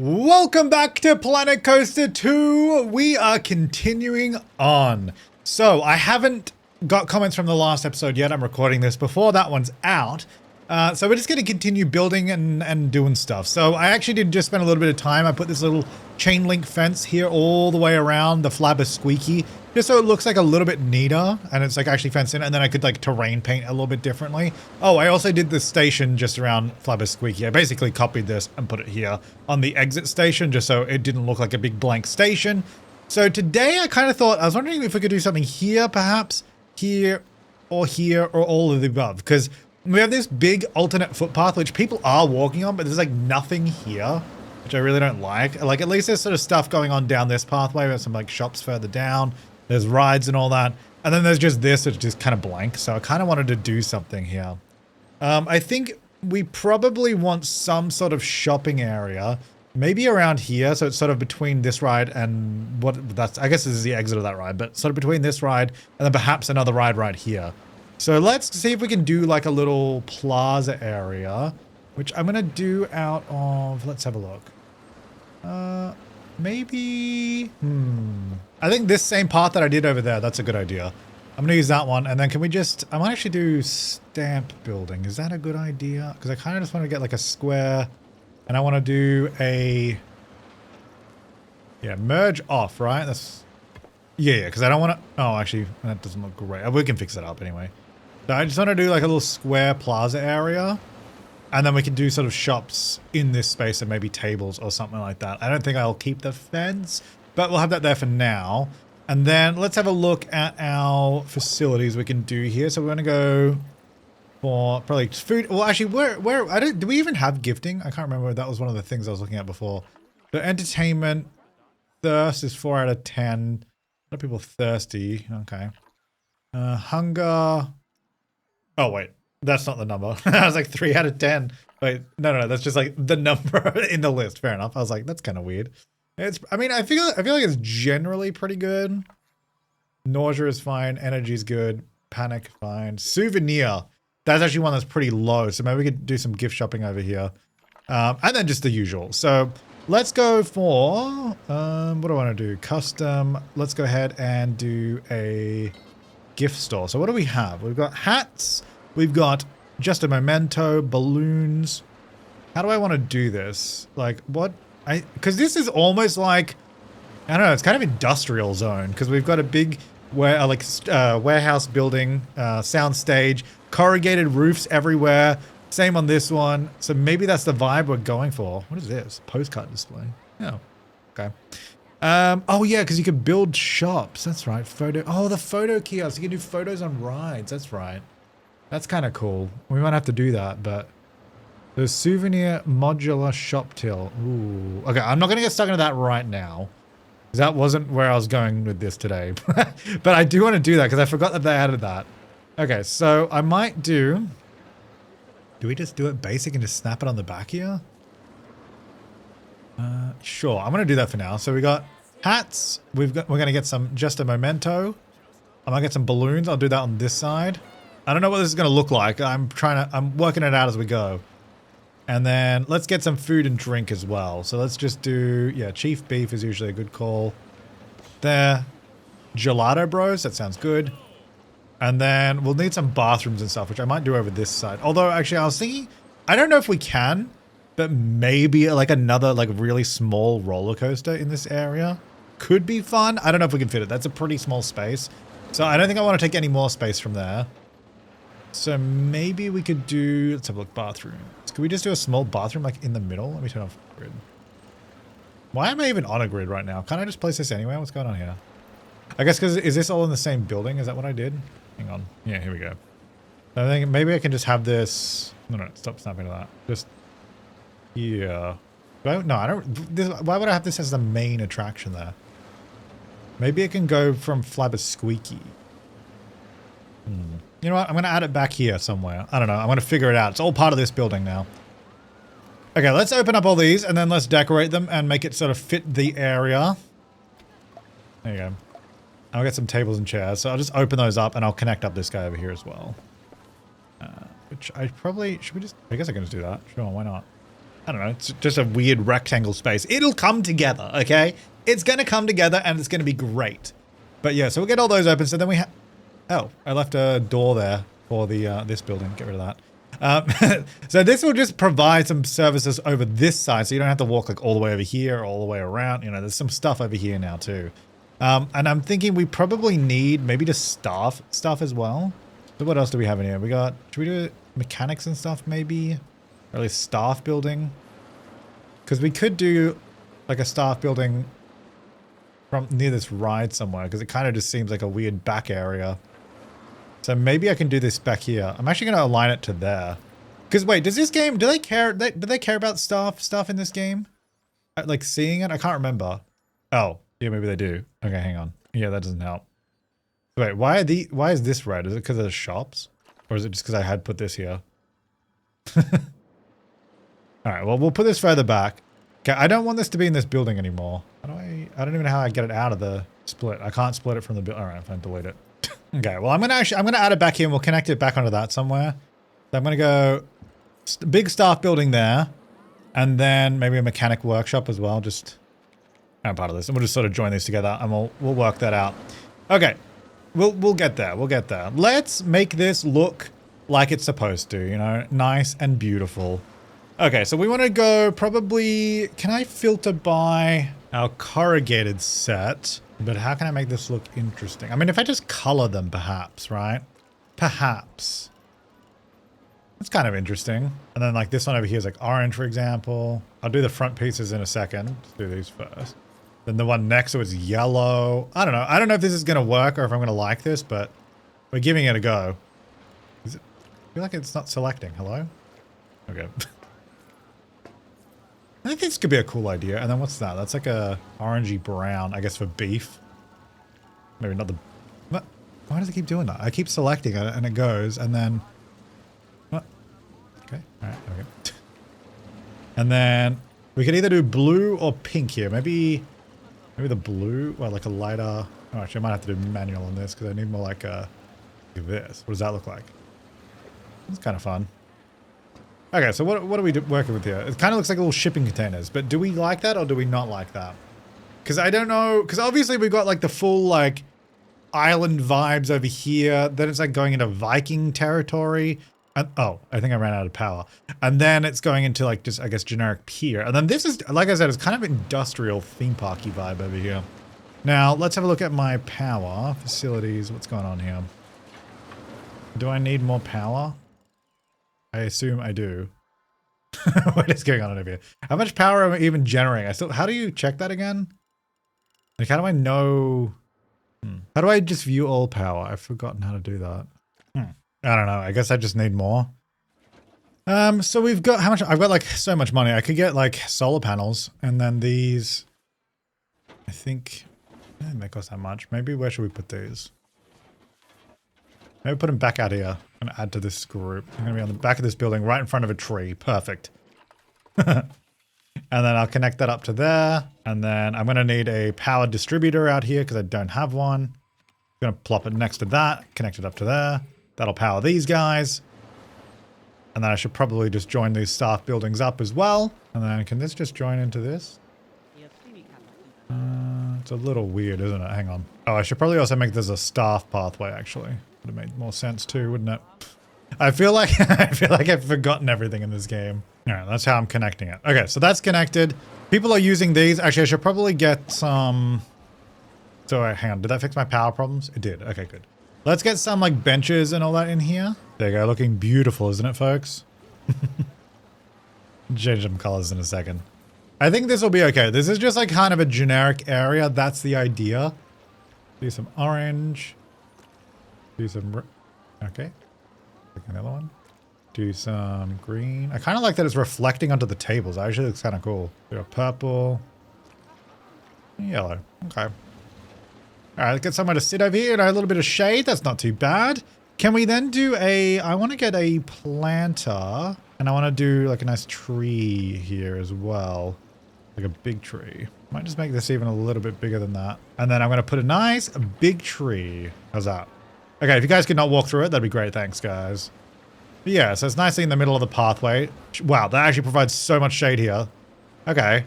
Welcome back to Planet Coaster 2. We are continuing on. So I haven't got comments from the last episode yet. I'm recording this before that one's out. So we're just going to continue building and doing stuff. So I actually did just spend a little bit of time. I put this little chain link fence here all the way around the Flabaliki, just so it looks like a little bit neater and it's like actually fenced in, and then I could like terrain paint a little bit differently. Oh, I also did the station just around Flabaliki. I basically copied this and put it here on the exit station just so it didn't look like a big blank station. So today I kind of thought, I was wondering if we could do something here, perhaps here or all of the above, because we have this big alternate footpath which people are walking on, but there's like nothing here, which I really don't like. Like, at least there's sort of stuff going on down this pathway. There's some like shops further down. There's rides and all that. And then there's just this, it's just kind of blank. So I kind of wanted to do something here. I think we probably want some sort of shopping area, maybe around here. So it's sort of between this ride and I guess this is the exit of that ride, but sort of between this ride and then perhaps another ride right here. So let's see if we can do like a little plaza area, which I'm going to do out of, let's have a look. Maybe, I think this same path that I did over there, that's a good idea. I'm going to use that one. And then can we just, I might actually do stamp building. Is that a good idea? Because I kind of just want to get like a square, and I want to do a, yeah, merge off, right? That's, yeah, because I don't want to, oh, actually, that doesn't look great. We can fix that up anyway. So I just want to do like a little square plaza area. And then we can do sort of shops in this space and maybe tables or something like that. I don't think I'll keep the fence, but we'll have that there for now. And then let's have a look at our facilities we can do here. So we're going to go for probably food. Well, actually, do we even have gifting? I can't remember. That was one of the things I was looking at before. So entertainment, thirst is 4 out of 10. A lot of people thirsty. Okay. Hunger. Oh, wait. That's not the number. I was like 3 out of 10. Wait, no. That's just like the number in the list. Fair enough. I was like, that's kind of weird. I mean, I feel like it's generally pretty good. Nausea is fine. Energy is good. Panic, fine. Souvenir. That's actually one that's pretty low. So maybe we could do some gift shopping over here. And then just the usual. So let's go for, what do I want to do? Custom. Let's go ahead and do a gift store. So what do we have? We've got hats. We've got just a memento, balloons. How do I want to do this? Like what? Because this is almost like, I don't know, it's kind of industrial zone because we've got a big warehouse building, sound stage, corrugated roofs everywhere. Same on this one. So maybe that's the vibe we're going for. What is this? Postcard display. Oh, okay. Oh yeah, because you can build shops. That's right. Oh, the photo kiosk. You can do photos on rides. That's right. That's kind of cool. We might have to do that, but the souvenir modular shop till. Ooh. Okay, I'm not going to get stuck into that right now. That wasn't where I was going with this today. But I do want to do that because I forgot that they added that. Okay, so I might do we just do it basic and just snap it on the back here? Sure, I'm going to do that for now. So we got hats. We're going to get just a memento. I might get some balloons. I'll do that on this side. I don't know what this is going to look like. I'm working it out as we go. And then let's get some food and drink as well. So let's just do, yeah, chief beef is usually a good call. There. Gelato bros, that sounds good. And then we'll need some bathrooms and stuff, which I might do over this side. Although, actually, I was thinking, I don't know if we can, but maybe like another like really small roller coaster in this area could be fun. I don't know if we can fit it. That's a pretty small space. So I don't think I want to take any more space from there. So maybe we could do, let's have a look, bathrooms. Could we just do a small bathroom like in the middle? Let me turn off the grid. Why am I even on a grid right now? Can't I just place this anywhere? What's going on here? I guess because, is this all in the same building? Is that what I did? Hang on. Yeah, here we go. I think maybe I can just have this. No, stop snapping to that. Just here. No, I don't. Why would I have this as the main attraction there? Maybe it can go from Flabaliki. You know what? I'm going to add it back here somewhere. I don't know. I'm going to figure it out. It's all part of this building now. Okay, let's open up all these and then let's decorate them and make it sort of fit the area. There you go. I'll get some tables and chairs. So I'll just open those up and I'll connect up this guy over here as well. Which I probably, I guess I can just do that. Sure, why not? I don't know, it's just a weird rectangle space. It'll come together, okay? It's going to come together and it's going to be great. But yeah, so we'll get all those open. So then we have... Oh, I left a door there for the this building. Get rid of that. So this will just provide some services over this side, so you don't have to walk like all the way over here, all the way around. You know, there's some stuff over here now too. And I'm thinking we probably need maybe to staff stuff as well. So what else do we have in here? We got, should we do mechanics and stuff maybe? Or at least staff building? Because we could do like a staff building from near this ride somewhere, because it kind of just seems like a weird back area. So maybe I can do this back here. I'm actually going to align it to there. Because wait, does this game, do they care about stuff in this game? Like seeing it? I can't remember. Oh, yeah, maybe they do. Okay, hang on. Yeah, that doesn't help. Wait, why is this red? Is it because of the shops? Or is it just because I had put this here? Alright, well, we'll put this further back. Okay, I don't want this to be in this building anymore. How do I don't even know how I get it out of the split. I can't split it from the building. Alright, fine, delete it. Okay, well, I'm gonna add it back here and we'll connect it back onto that somewhere. So I'm gonna go big staff building there. And then maybe a mechanic workshop as well. Just, I'm part of this. And we'll just sort of join these together and we'll work that out. Okay. We'll get there. We'll get there. Let's make this look like it's supposed to, you know, nice and beautiful. Okay, so we want to go probably, can I filter by our corrugated set? But how can I make this look interesting? I mean, if I just color them perhaps, right? Perhaps. That's kind of interesting. And then like this one over here is like orange, for example. I'll do the front pieces in a second. Let's do these first. Then the one next to it's yellow. I don't know. I don't know if this is going to work or if I'm going to like this, but we're giving it a go. Is it? I feel like it's not selecting. Hello? Okay. I think this could be a cool idea. And then what's that? That's like a orangey brown, I guess, for beef. Maybe not the... What? Why does it keep doing that? I keep selecting it and it goes and then... What? Okay. All right. Okay. And then we could either do blue or pink here. Maybe the blue, well, like a lighter. Oh, actually, I might have to do manual on this because I need more like this. What does that look like? It's kind of fun. Okay, so what are we working with here? It kind of looks like little shipping containers, but do we like that or do we not like that? Because I don't know, because obviously we've got like the full like island vibes over here. Then it's like going into Viking territory. And, oh, I think I ran out of power. And then it's going into like just, I guess, generic pier. And then this is, like I said, it's kind of industrial theme parky vibe over here. Now, let's have a look at my power. Facilities, what's going on here? Do I need more power? I assume I do. What is going on over here? How much power am I even generating? How do you check that again? Like, how do I know? How do I just view all power? I've forgotten how to do that. I don't know. I guess I just need more. So we've got how much? I've got like so much money. I could get like solar panels and then these. I think they may cost that much. Maybe where should we put these? Maybe put them back out here and add to this group. I'm going to be on the back of this building right in front of a tree. Perfect. And then I'll connect that up to there. And then I'm going to need a power distributor out here because I don't have one. I'm going to plop it next to that. Connect it up to there. That'll power these guys. And then I should probably just join these staff buildings up as well. And then can this just join into this? It's a little weird, isn't it? Hang on. Oh, I should probably also make this a staff pathway, actually. Would have made more sense too, wouldn't it? I feel like I've forgotten everything in this game. All right, that's how I'm connecting it. Okay, so that's connected. People are using these. Actually, I should probably get some... So, hang on. Did that fix my power problems? It did. Okay, good. Let's get some, like, benches and all that in here. There you go. Looking beautiful, isn't it, folks? Change some colors in a second. I think this will be okay. This is just, like, kind of a generic area. That's the idea. Do some orange. Do some... Okay. Pick another one. Do some green. I kind of like that it's reflecting onto the tables. That actually looks kind of cool. Do a purple. Yellow. Okay. All right, let's get somewhere to sit over here and a little bit of shade. That's not too bad. Can we then do a... I want to get a planter. And I want to do like a nice tree here as well. Like a big tree. Might just make this even a little bit bigger than that. And then I'm going to put a nice big tree. How's that? Okay, if you guys could not walk through it, that'd be great. Thanks, guys. But yeah, so it's nicely in the middle of the pathway. Wow, that actually provides so much shade here. Okay.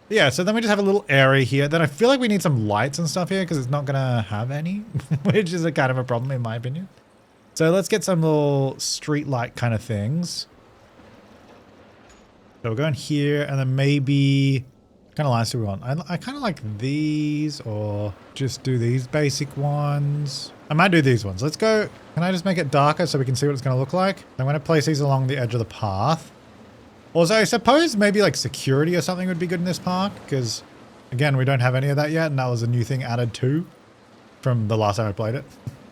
Yeah, so then we just have a little area here. Then I feel like we need some lights and stuff here because it's not going to have any, which is a kind of a problem in my opinion. So let's get some little street light kind of things. So we're going here and then maybe... What kind of lights do we want? I kind of like these or just do these basic ones. I might do these ones. Let's go. Can I just make it darker so we can see what it's going to look like? I'm going to place these along the edge of the path. Also, I suppose maybe like security or something would be good in this park because, again, we don't have any of that yet and that was a new thing added too from the last time I played it.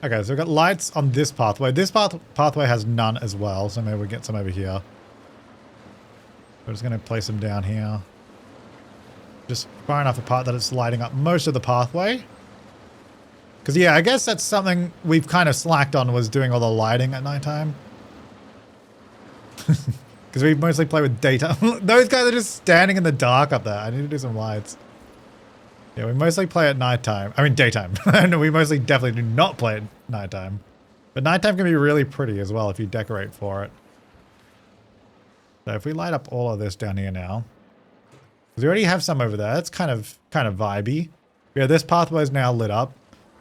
Okay, so we've got lights on this pathway. This pathway has none as well, so maybe we'll get some over here. We're just going to place them down here. Just far enough apart that it's lighting up most of the pathway. Because, yeah, I guess that's something we've kind of slacked on was doing all the lighting at nighttime. Because we mostly play with daytime. Those guys are just standing in the dark up there. I need to do some lights. Yeah, we mostly play at nighttime. I mean, daytime. No, we mostly definitely do not play at nighttime. But nighttime can be really pretty as well if you decorate for it. So if we light up all of this down here now. We already have some over there. It's kind of vibey. Yeah, this pathway is now lit up.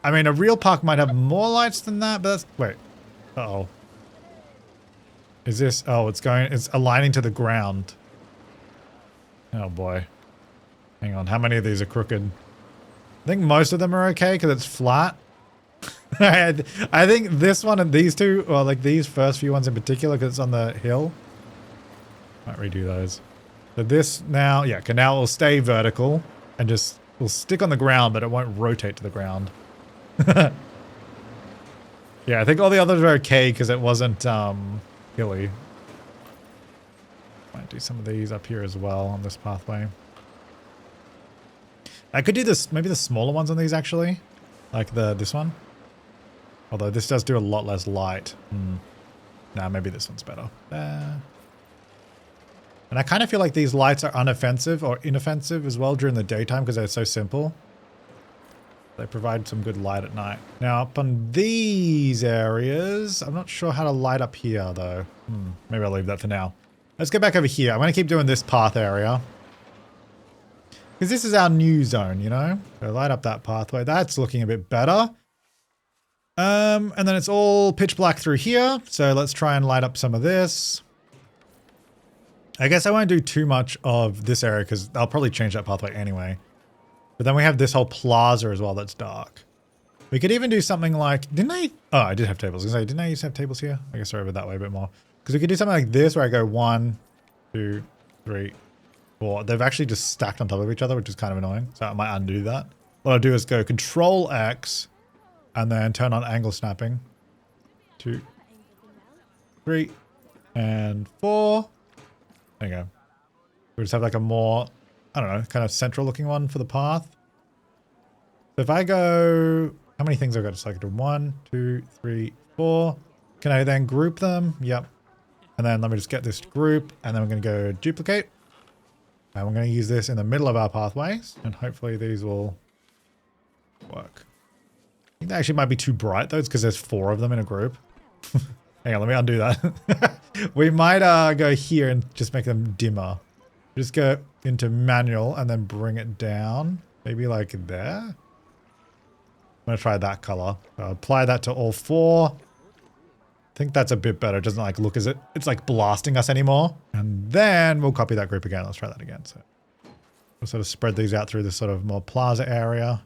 I mean, a real park might have more lights than that, but that's... Wait. Uh-oh. Is this... Oh, it's aligning to the ground. Oh, boy. Hang on. How many of these are crooked? I think most of them are okay because it's flat. I think this one and these two, or like these first few ones in particular because it's on the hill. Might redo those. So this now, yeah, now it will stay vertical and just will stick on the ground, but it won't rotate to the ground. Yeah, I think all the others are okay because it wasn't hilly. Might do some of these up here as well on this pathway. I could do this, maybe the smaller ones on these actually, like this one. Although this does do a lot less light. Nah, maybe this one's better. And I kind of feel like these lights are unoffensive or inoffensive as well during the daytime because they're so simple. They provide some good light at night. Now up on these areas, I'm not sure how to light up here though. Maybe I'll leave that for now. Let's go back over here. I'm going to keep doing this path area. Because this is our new zone, you know? So light up that pathway. That's looking a bit better. And then it's all pitch black through here. So let's try and light up some of this. I guess I won't do too much of this area because I'll probably change that pathway anyway. But then we have this whole plaza as well that's dark. We could even do something like... Didn't I... Oh, I did have tables. I was gonna say, didn't I used to have tables here? I guess I over that way a bit more. Because we could do something like this where I go 1, 2, 3, 4. They've actually just stacked on top of each other, which is kind of annoying. So I might undo that. What I'll do is go Control X and then turn on angle snapping. 2, 3, and 4. There you go. We just have like a more, I don't know, kind of central looking one for the path. So if I go, how many things I've got to select? 1, 2, 3, 4. Can I then group them? Yep. And then let me just get this group and then we're going to go duplicate. And we're going to use this in the middle of our pathways and hopefully these will work. I think that actually might be too bright though. It's because there's 4 of them in a group. Hang on, let me undo that. We might go here and just make them dimmer. Just go into manual and then bring it down. Maybe like there. I'm going to try that color. Apply that to all 4. I think that's a bit better. It doesn't like look as it's like blasting us anymore. And then we'll copy that group again. Let's try that again. So we'll sort of spread these out through this sort of more plaza area.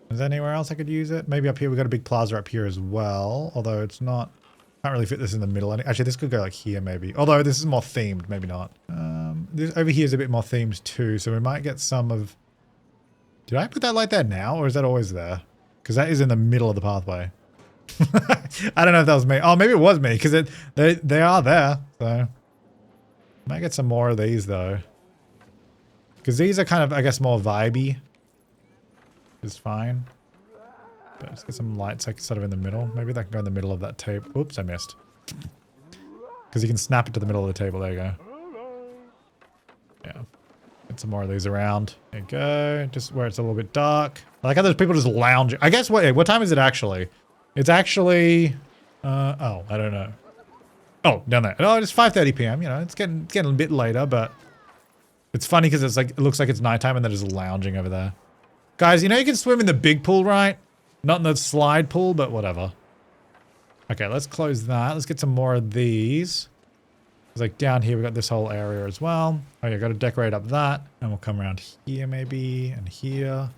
Is there anywhere else I could use it? Maybe up here, we've got a big plaza up here as well. Although it's not, can't really fit this in the middle. Actually, this could go like here maybe. Although this is more themed, maybe not. This over here is a bit more themed too. So we might get some of, did I put that light there now? Or is that always there? Because that is in the middle of the pathway. I don't know if that was me. Oh, maybe it was me because they are there. So might get some more of these though. Because these are kind of, I guess, more vibey. Is fine. But let's get some lights like sort of in the middle. Maybe that can go in the middle of that table. Oops, I missed. Because you can snap it to the middle of the table. There you go. Yeah. Get some more of these around. There you go. Just where it's a little bit dark. I like how there's people just lounging. I guess what time is it actually? It's actually Oh, I don't know. Oh, down there. Oh, it's 5:30 p.m. You know, it's getting a bit later, but it's funny because it's like it looks like it's nighttime and they're just lounging over there. Guys, you know you can swim in the big pool, right? Not in the slide pool, but whatever. Okay, let's close that. Let's get some more of these. It's like down here, we got this whole area as well. Oh yeah, got to decorate up that. And we'll come around here maybe, and here.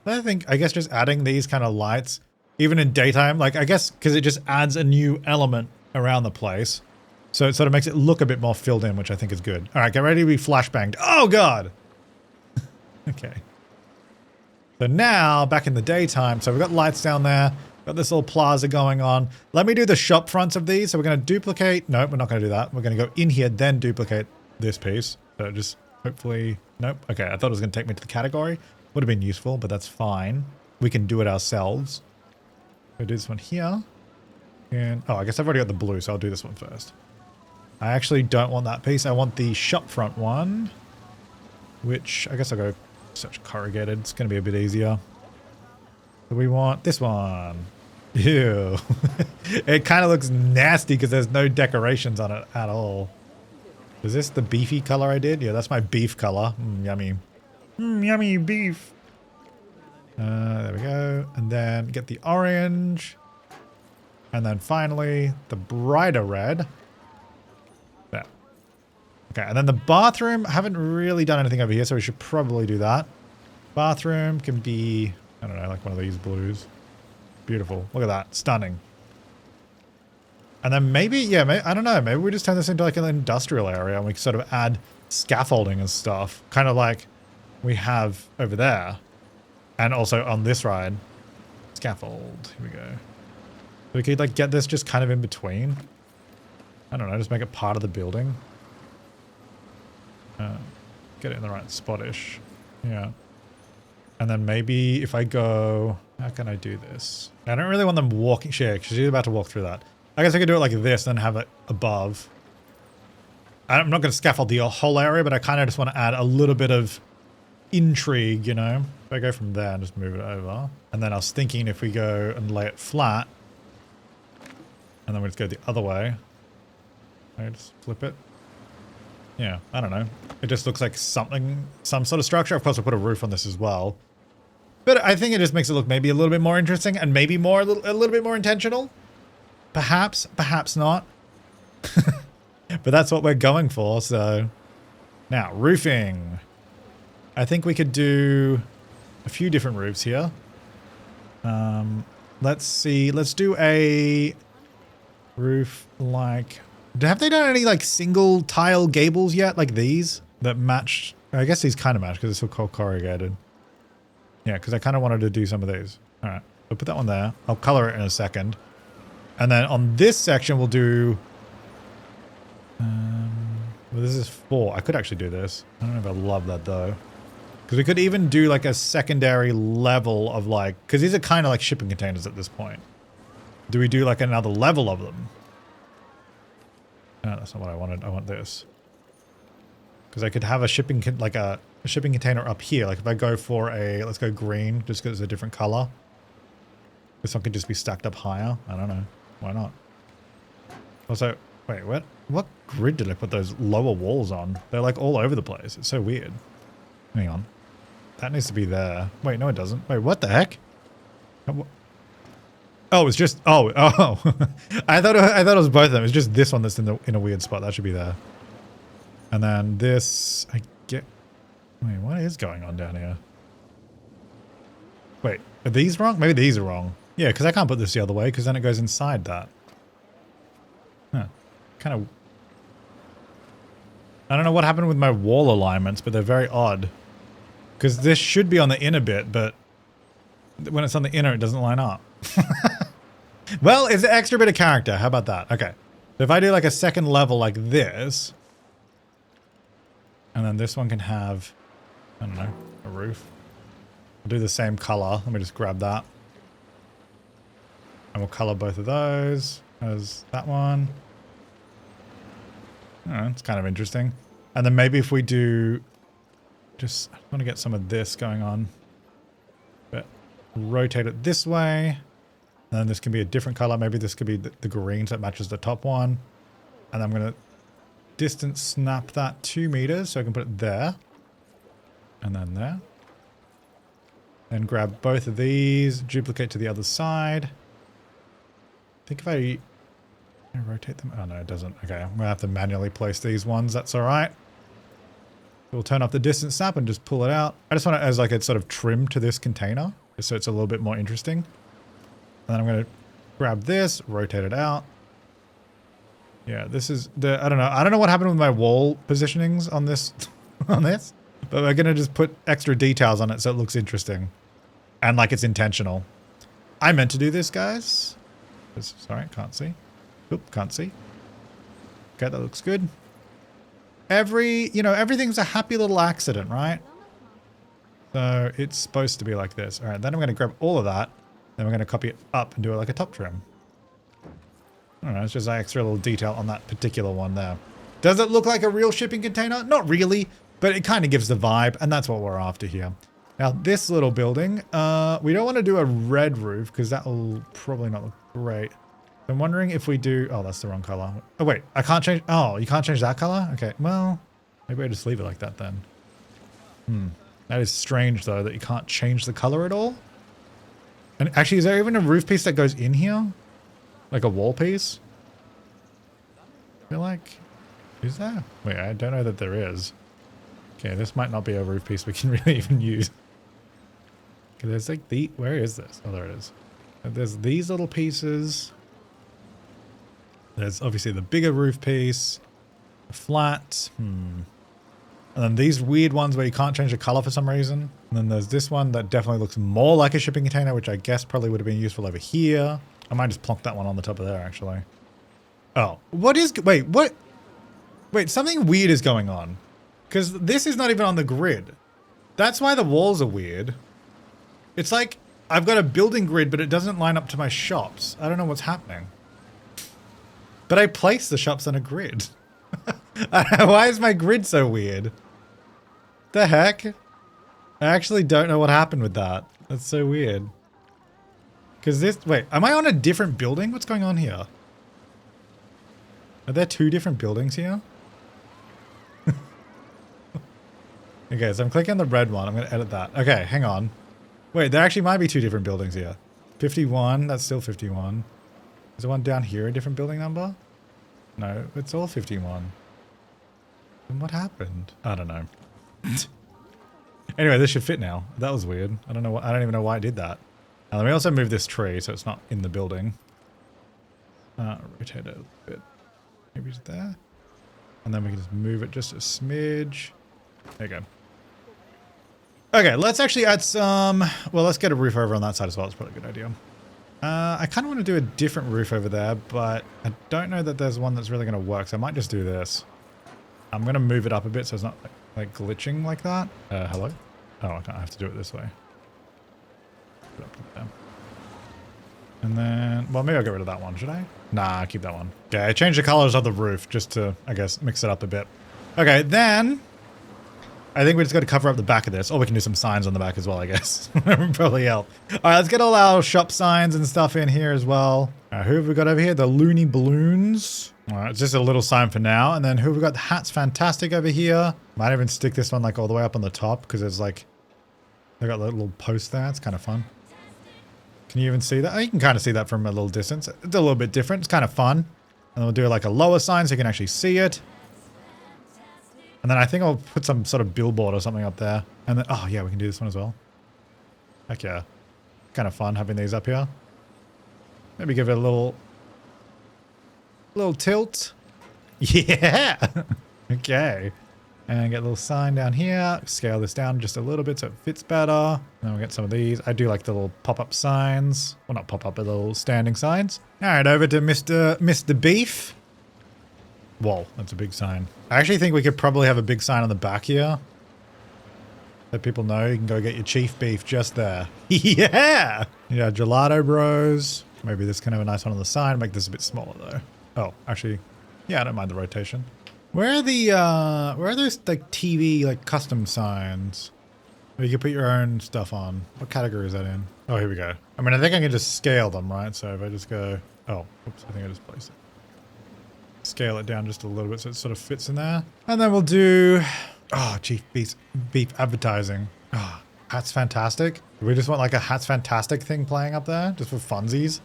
But I guess just adding these kind of lights, even in daytime, like I guess because it just adds a new element around the place. So it sort of makes it look a bit more filled in, which I think is good. All right, get ready to be flashbanged. Oh God! Okay. So now, back in the daytime, so we've got lights down there. Got this little plaza going on. Let me do the shop fronts of these. So we're going to duplicate. No, we're not going to do that. We're going to go in here, then duplicate this piece. So just hopefully, nope. Okay, I thought it was going to take me to the category. Would have been useful, but that's fine. We can do it ourselves. We'll do this one here. And, oh, I guess I've already got the blue, so I'll do this one first. I actually don't want that piece. I want the shop front one, which I guess I'll go search corrugated. It's going to be a bit easier. So we want this one. Ew. It kind of looks nasty because there's no decorations on it at all. Is this the beefy color I did? Yeah, that's my beef color. Yummy. Yummy beef. There we go. And then get the orange. And then finally, the brighter red. There. Okay, and then the bathroom. I haven't really done anything over here, so we should probably do that. Bathroom can be, I don't know, like one of these blues. Beautiful. Look at that. Stunning. And then maybe, yeah, I don't know. Maybe we just turn this into like an industrial area and we can sort of add scaffolding and stuff. Kind of like we have over there. And also on this ride. Scaffold. Here we go. We could like get this just kind of in between. I don't know. Just make it part of the building. Get it in the right spot-ish. Yeah. And then maybe if I go... How can I do this? I don't really want them walking... Shit, because she's about to walk through that. I guess I could do it like this and then have it above. I'm not going to scaffold the whole area, but I kind of just want to add a little bit of intrigue, you know? If I go from there and just move it over. And then I was thinking if we go and lay it flat. And then we just go the other way. I just flip it. Yeah, I don't know. It just looks like something, some sort of structure. Of course, we'll put a roof on this as well. But I think it just makes it look maybe a little bit more interesting and maybe more a little bit more intentional. Perhaps, perhaps not. But that's what we're going for, so. Now, roofing. I think we could do a few different roofs here. Let's see. Let's do a roof like... Have they done any like single tile gables yet? Like these that match? I guess these kind of match because it's still called corrugated. Yeah, because I kind of wanted to do some of these. All right, we'll put that one there. I'll color it in a second. And then on this section, we'll do... well, this is 4. I could actually do this. I don't know if I love that though. Because we could even do like a secondary level of like... Because these are kind of like shipping containers at this point. Do we do like another level of them? No, that's not what I wanted. I want this. Because I could have a shipping shipping container up here. Like if I go for a, let's go green, just because it's a different color. This one could just be stacked up higher. I don't know. Why not? Also, wait, what grid did I put those lower walls on? They're like all over the place. It's so weird. Hang on. That needs to be there. Wait, no it doesn't. Wait, what the heck? Oh, it's just, oh. I thought it was both of them. It's just this one that's in a weird spot. That should be there. And then this, wait, what is going on down here? Wait, are these wrong? Maybe these are wrong. Yeah, because I can't put this the other way because then it goes inside that. Huh. Kind of. I don't know what happened with my wall alignments, but they're very odd. Because this should be on the inner bit, but when it's on the inner, it doesn't line up. Well, it's an extra bit of character. How about that? Okay. So if I do like a second level like this, and then this one can have, I don't know, a roof. I'll do the same color. Let me just grab that. And we'll color both of those as that one. Oh, it's kind of interesting. And then maybe if we do, just, I want to get some of this going on. But rotate it this way. And then this can be a different color. Maybe this could be the green so it matches the top one. And I'm going to distance snap that 2 meters so I can put it there. And then there. And grab both of these, duplicate to the other side. I think if I rotate them. Oh no, it doesn't. Okay, I'm going to have to manually place these ones. That's all right. We'll turn off the distance snap and just pull it out. I just want it as like a sort of trim to this container, just so it's a little bit more interesting. And then I'm going to grab this, rotate it out. Yeah, this is the, I don't know what happened with my wall positionings on this, but we're going to just put extra details on it so it looks interesting. And like it's intentional. I meant to do this, guys. Sorry, can't see. Oop, can't see. Okay, that looks good. Everything's a happy little accident, right? So it's supposed to be like this. All right, then I'm going to grab all of that. Then we're going to copy it up and do it like a top trim. I don't know, it's just an extra little detail on that particular one there. Does it look like a real shipping container? Not really, but it kind of gives the vibe, and that's what we're after here. Now, this little building, we don't want to do a red roof because that will probably not look great. I'm wondering if we do... Oh, that's the wrong color. Oh, wait, I can't change... Oh, you can't change that color? Okay, well, maybe I just leave it like that then. That is strange, though, that you can't change the color at all. And actually, is there even a roof piece that goes in here? Like a wall piece? I feel like... Is there? Wait, I don't know that there is. Okay, this might not be a roof piece we can really even use. Okay, there's like the... Where is this? Oh, there it is. There's these little pieces. There's obviously the bigger roof piece. The flat. And then these weird ones where you can't change the color for some reason. And then there's this one that definitely looks more like a shipping container, which I guess probably would have been useful over here. I might just plonk that one on the top of there, actually. Oh, what is... Wait, what? Wait, something weird is going on. Because this is not even on the grid. That's why the walls are weird. It's like I've got a building grid, but it doesn't line up to my shops. I don't know what's happening. But I placed the shops on a grid. Why is my grid so weird? The heck? I actually don't know what happened with that. That's so weird. Because this... Wait, am I on a different building? What's going on here? Are there two different buildings here? Okay, so I'm clicking on the red one. I'm going to edit that. Okay, hang on. Wait, there actually might be two different buildings here. 51, that's still 51. Is the one down here a different building number? No, it's all 51. And what happened? I don't know. Anyway, this should fit now. That was weird. I don't know. I don't even know why I did that. Now, let me also move this tree so it's not in the building. Rotate it a little bit. Maybe it's there. And then we can just move it just a smidge. There you go. Okay, let's actually add some... Well, let's get a roof over on that side as well. It's probably a good idea. I kind of want to do a different roof over there, but I don't know that there's one that's really going to work, so I might just do this. I'm going to move it up a bit so it's not like glitching like that. Hello? Oh, I have to do it this way. Put it up there. And then, well, maybe I'll get rid of that one, should I? Nah, keep that one. Okay, I changed the colors of the roof just to, I guess, mix it up a bit. Okay, then... I think we just got to cover up the back of this. Or we can do some signs on the back as well, I guess. Probably help. All right, let's get all our shop signs and stuff in here as well. All right, who have we got over here? The Looney Balloons. All right, it's just a little sign for now. And then who have we got? The Hat's Fantastic over here. Might even stick this one like all the way up on the top because there's like, they got a little post there. It's kind of fun. Can you even see that? Oh, you can kind of see that from a little distance. It's a little bit different. It's kind of fun. And then we'll do like a lower sign so you can actually see it. And then I think I'll put some sort of billboard or something up there. And then, oh yeah, we can do this one as well. Heck yeah. Kind of fun having these up here. Maybe give it a little tilt. Yeah. Okay. And get a little sign down here. Scale this down just a little bit so it fits better. And then we'll get some of these. I do like the little pop-up signs. Well, not pop-up, but little standing signs. All right, over to Mr. Beef. Whoa, that's a big sign. I actually think we could probably have a big sign on the back here. Let people know you can go get your chief beef just there. Yeah! Yeah, Gelato Bros. Maybe this can have a nice one on the side. Make this a bit smaller though. Oh, actually, yeah, I don't mind the rotation. Where are the, where are those like TV, like custom signs? Or you can put your own stuff on. What category is that in? Oh, here we go. I mean, I think I can just scale them, right? So if I just go, oh, oops, I think I just placed it. Scale it down just a little bit so it sort of fits in there. And then we'll do, oh, chief beef advertising. Ah, oh, Hats Fantastic. We just want like a Hats Fantastic thing playing up there just for funsies.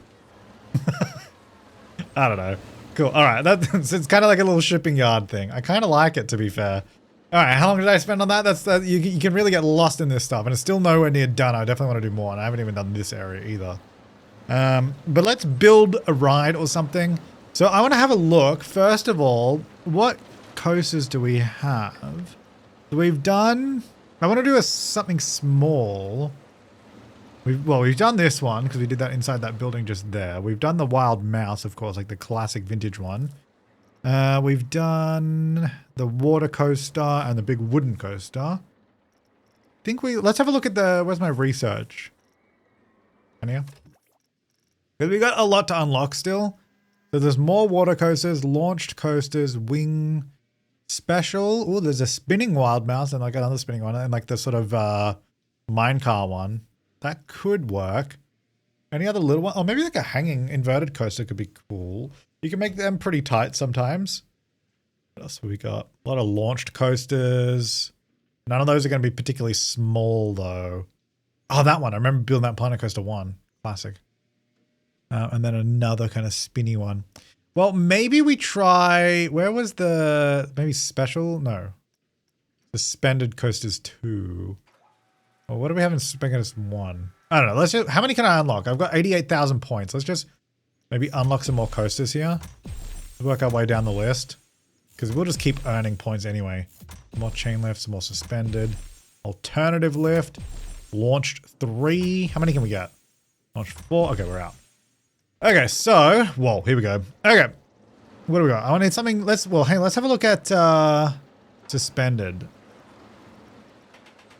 I don't know. Cool. All right. It's kind of like a little shipping yard thing. I kind of like it, to be fair. All right. How long did I spend on that? You can really get lost in this stuff, and it's still nowhere near done. I definitely want to do more, and I haven't even done this area either. But let's build a ride or something. So I want to have a look. First of all, what coasters do we have? We've done. I want to do something small. We've done this one because we did that inside that building just there. We've done the Wild Mouse, of course, like the classic vintage one. We've done the water coaster and the big wooden coaster. Let's have a look at where's my research? In here? Because we got a lot to unlock still. So there's more water coasters, launched coasters, wing special. Oh, there's a spinning Wild Mouse and like another spinning one and like the sort of minecart one. That could work. Any other little one? Oh, maybe like a hanging inverted coaster could be cool. You can make them pretty tight sometimes. What else have we got? A lot of launched coasters. None of those are going to be particularly small though. Oh, that one. I remember building that Planet Coaster 1. Classic. And then another kind of spinny one. Well, maybe we try... Where was maybe special? No. Suspended Coasters 2. Well, what do we have in Suspended 1? I don't know. How many can I unlock? I've got 88,000 points. Let's just maybe unlock some more coasters here. Let's work our way down the list. Because we'll just keep earning points anyway. More chain lift, some more suspended. Alternative lift. Launched 3. How many can we get? Launched 4. Okay, we're out. Okay, so... Whoa, here we go. Okay. What do we got? I want to need something... Let's have a look at suspended.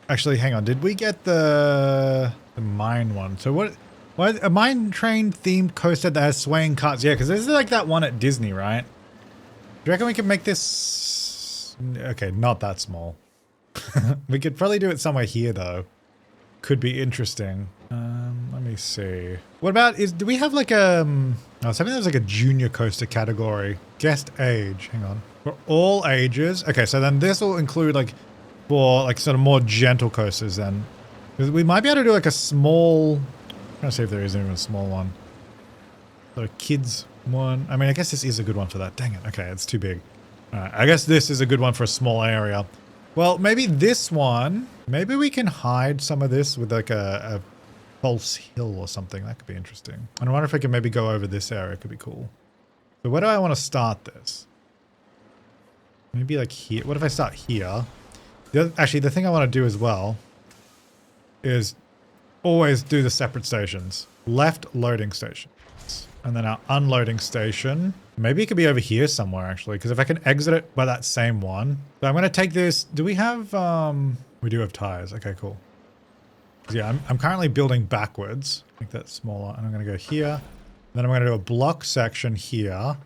Actually, hang on. Did we get the mine one? So what a mine train themed coaster that has swaying carts. Yeah, because this is like that one at Disney, right? Do you reckon we could make this... Okay, not that small. We could probably do it somewhere here, though. Could be interesting. Let me see. What about... Do we have like a... I was having there's like a junior coaster category. Guest age. Hang on. For all ages. Okay, so then this will include like... For like sort of more gentle coasters then. Because we might be able to do like a small... I'm trying to see if there is even a small one. So a kids one. I mean, I guess this is a good one for that. Dang it. Okay, it's too big. Alright, I guess this is a good one for a small area. Well, maybe this one... Maybe we can hide some of this with like a false hill or something. That could be interesting. And I wonder if I can maybe go over this area. It could be cool. So where do I want to start this? Maybe like here. What if I start here? Actually, the thing I want to do as well is always do the separate stations. Left loading stations. And then our unloading station. Maybe it could be over here somewhere, actually. Because if I can exit it by that same one. So I'm going to take this. Do we have... We do have tires. Okay, cool. Yeah, I'm currently building backwards. Make that smaller. And I'm going to go here. Then I'm going to do a block section here.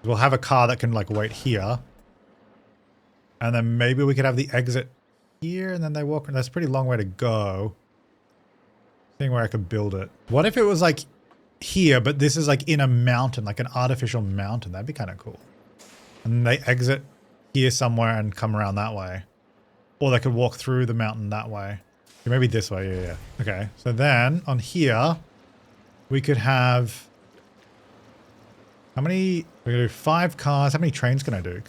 We'll have a car that can like wait here. And then maybe we could have the exit here and then they walk. That's a pretty long way to go. Seeing where I could build it. What if it was like here, but this is like in a mountain, like an artificial mountain? That'd be kind of cool. And they exit here somewhere and come around that way. Or they could walk through the mountain that way. Okay, maybe this way, yeah. Okay, so then on here, we could have... How many... We're going to do 5 cars. How many trains can I do?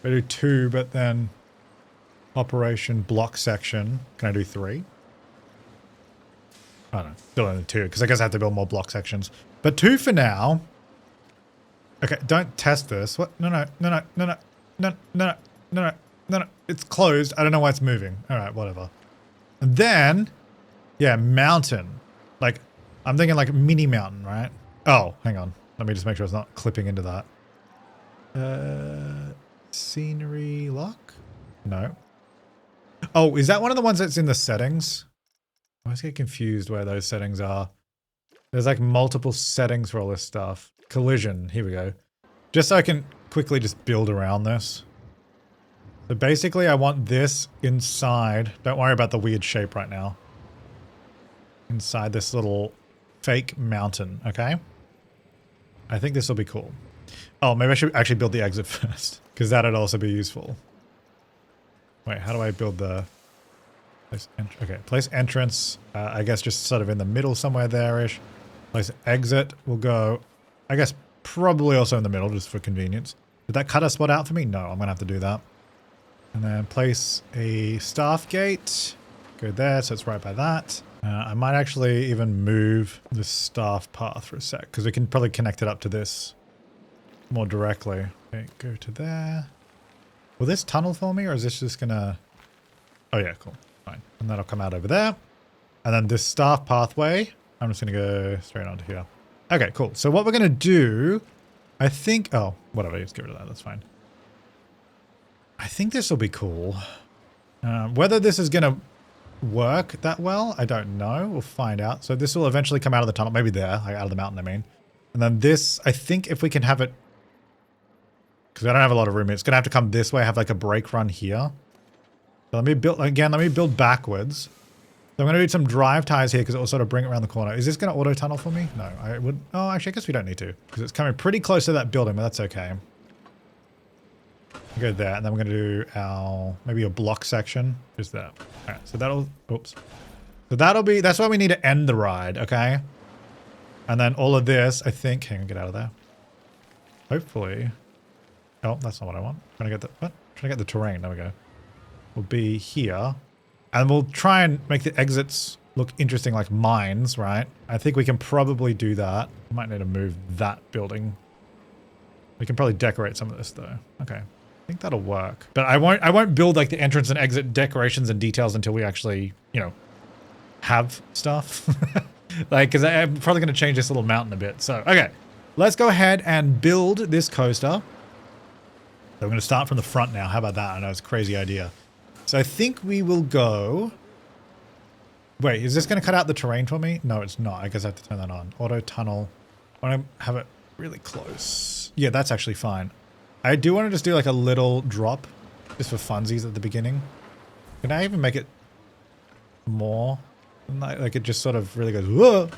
I do 2, but then operation block section. Can I do 3? I don't know. Still only 2, because I guess I have to build more block sections. But 2 for now. Okay, don't test this. What? No. It's closed. I don't know why it's moving. All right, whatever. And then, yeah, mountain. Like, I'm thinking like mini mountain, right? Oh, hang on. Let me just make sure it's not clipping into that. Scenery lock? No. Oh, is that one of the ones that's in the settings? I always get confused where those settings are. There's like multiple settings for all this stuff. Collision. Here we go. Just so I can quickly just build around this. So basically I want this inside. Don't worry about the weird shape right now. Inside this little fake mountain, okay? I think this will be cool. Oh, maybe I should actually build the exit first, because that'd also be useful. Wait, how do I build the... Okay, place entrance, I guess just sort of in the middle somewhere there-ish. Place exit will go, I guess probably also in the middle, just for convenience. Did that cut a spot out for me? No, I'm going to have to do that. And then place a staff gate. Go there, so it's right by that. I might actually even move the staff path for a sec, because we can probably connect it up to this more directly. Okay, go to there. Will this tunnel for me, or is this just going to... Oh yeah, cool. Fine. And that'll come out over there. And then this staff pathway, I'm just going to go straight onto here. Okay, cool. So what we're going to do, I think... Oh, whatever. Just get rid of that. That's fine. I think this will be cool. Whether this is going to work that well, I don't know. We'll find out. So this will eventually come out of the tunnel. Maybe there, like out of the mountain, I mean. And then this, I think if we can have it... Because I don't have a lot of room, it's going to have to come this way, have like a brake run here. So let me build, again, let me build backwards. So I'm going to do some drive ties here because it will sort of bring it around the corner. Is this going to auto tunnel for me? No, I would... Oh, actually, I guess we don't need to. Because it's coming pretty close to that building, but that's okay. Go there, and then we're going to do our... Maybe a block section. Just that. Alright, so that'll... Oops. So that'll be... That's why we need to end the ride, okay? And then all of this, I think... Hang on, get out of there. Hopefully... Oh, that's not what I want. Trying to get the... What? Trying to get the terrain. There we go. Will be here. And we'll try and make the exits look interesting like mines, right? I think we can probably do that. We might need to move that building. We can probably decorate some of this though. Okay. I think that'll work. But I won't build like the entrance and exit decorations and details until we actually, you know, have stuff. Like, because I'm probably going to change this little mountain a bit. So, okay. Let's go ahead and build this coaster. So we're going to start from the front now. How about that? I know it's a crazy idea. So I think we will go... Wait, is this going to cut out the terrain for me? No, it's not. I guess I have to turn that on. Auto tunnel. I want to have it really close. Yeah, that's actually fine. I do want to just do like a little drop just for funsies at the beginning. Can I even make it more? Like it just sort of really goes, whoa,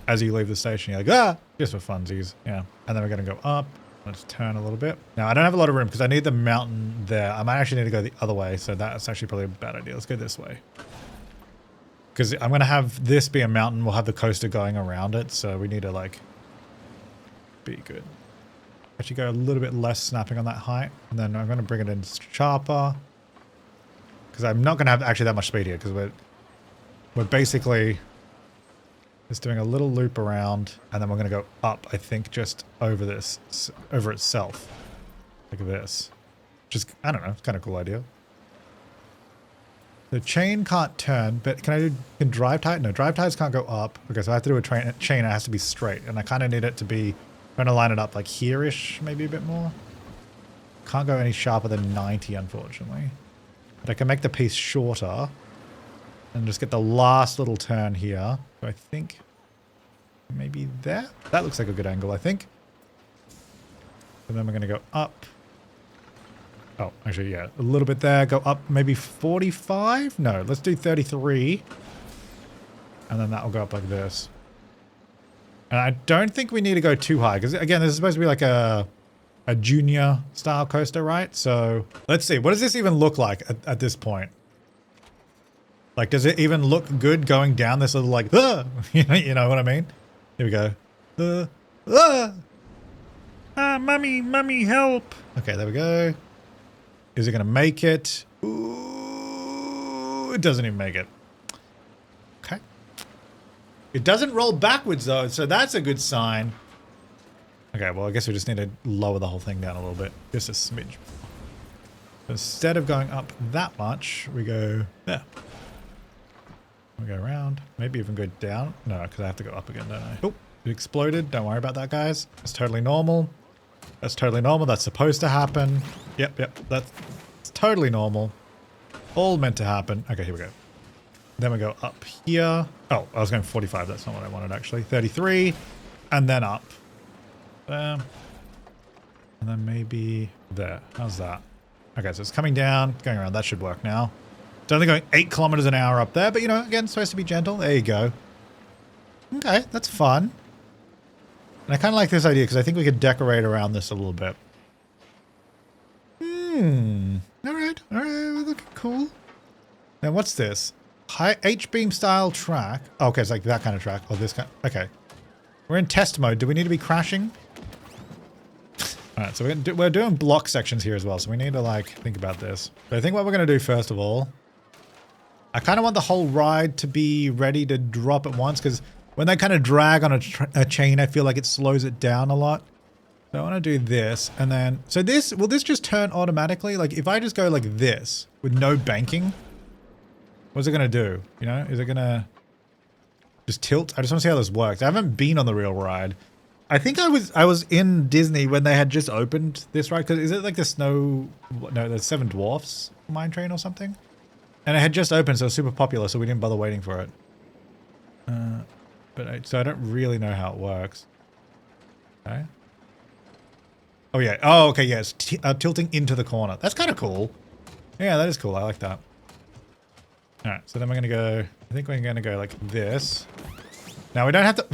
as you leave the station. You're like, ah, just for funsies. Yeah. And then we're going to go up. Let's turn a little bit. Now, I don't have a lot of room because I need the mountain there. I might actually need to go the other way. So that's actually probably a bad idea. Let's go this way. Because I'm going to have this be a mountain. We'll have the coaster going around it. So we need to like be good. Actually go a little bit less snapping on that height. And then I'm going to bring it in sharper. Because I'm not going to have actually that much speed here. Because we're basically just doing a little loop around. And then we're going to go up, I think, just over this, over itself. Like this. Just, I don't know, it's kind of a cool idea. The chain can't turn, but can drive tie? No, drive ties can't go up. Okay, so I have to do a chain. It has to be straight. And I kind of need it to be, trying to line it up like here-ish, maybe a bit more. Can't go any sharper than 90, unfortunately. But I can make the piece shorter. And just get the last little turn here. So I think maybe there. That looks like a good angle, I think. And then we're going to go up. Oh, actually, yeah, a little bit there. Go up maybe 45? No, let's do 33. And then that will go up like this. And I don't think we need to go too high. Because, again, this is supposed to be like a junior style coaster, right? So let's see. What does this even look like at this point? Like, does it even look good going down this little like, ah! You know what I mean? Here we go. Mummy, help. Okay, there we go. Is it going to make it? Ooh, it doesn't even make it. Okay. It doesn't roll backwards, though, so that's a good sign. Okay, well, I guess we just need to lower the whole thing down a little bit. Just a smidge. Instead of going up that much, we go there. We go around. Maybe even go down. No, because I have to go up again, don't I? Oh, it exploded. Don't worry about that, guys. It's totally normal. That's totally normal. That's supposed to happen. Yep. That's totally normal. All meant to happen. Okay, here we go. Then we go up here. Oh, I was going 45. That's not what I wanted, actually. 33. And then up. There. And then maybe there. How's that? Okay, so it's coming down, going around. That should work now. It's only going 8 kilometers an hour up there, but you know, again, it's supposed to be gentle. There you go. Okay, that's fun. And I kind of like this idea because I think we could decorate around this a little bit. All right, we're looking cool. Now, what's this? High H-beam style track. Oh, okay, it's like that kind of track. Oh, this kind. Okay. We're in test mode. Do we need to be crashing? All right, so we're doing block sections here as well, so we need to, like, think about this. But I think what we're going to do, first of all, I kind of want the whole ride to be ready to drop at once, because when they kind of drag on a chain, I feel like it slows it down a lot. So I want to do this, and then... So this... Will this just turn automatically? Like, if I just go like this, with no banking, what's it going to do? You know? Is it going to just tilt? I just want to see how this works. I haven't been on the real ride. I think I was in Disney when they had just opened this ride, because is it like the Snow... No, the Seven Dwarfs mine train or something? And it had just opened, so it was super popular, so we didn't bother waiting for it. So I don't really know how it works. Okay. Oh, yeah. Oh, okay, yeah. It's tilting into the corner. That's kind of cool. Yeah, that is cool. I like that. All right, so then we're going to go... I think we're going to go like this. Now, we don't have to...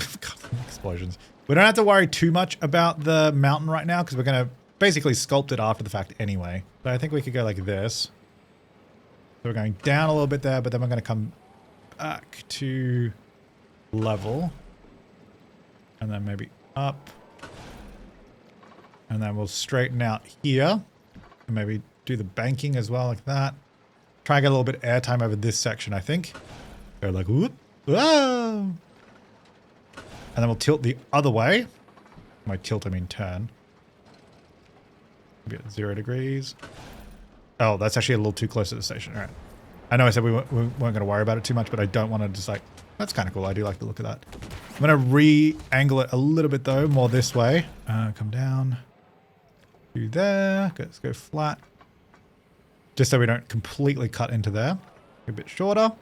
explosions. We don't have to worry too much about the mountain right now, because we're going to basically sculpt it after the fact anyway. So I think we could go like this. So we're going down a little bit there, but then we're going to come back to level. And then maybe up. And then we'll straighten out here. And maybe do the banking as well, like that. Try and get a little bit of airtime over this section, I think. Go like, whoop. Whoa! And then we'll tilt the other way. By tilt, I mean turn. Maybe at 0 degrees. Oh, that's actually a little too close to the station. All right. I know I said we weren't going to worry about it too much, but I don't want to just like... That's kind of cool. I do like the look of that. I'm going to re-angle it a little bit, though. More this way. Come down. Do there. Let's go flat. Just so we don't completely cut into there. A bit shorter.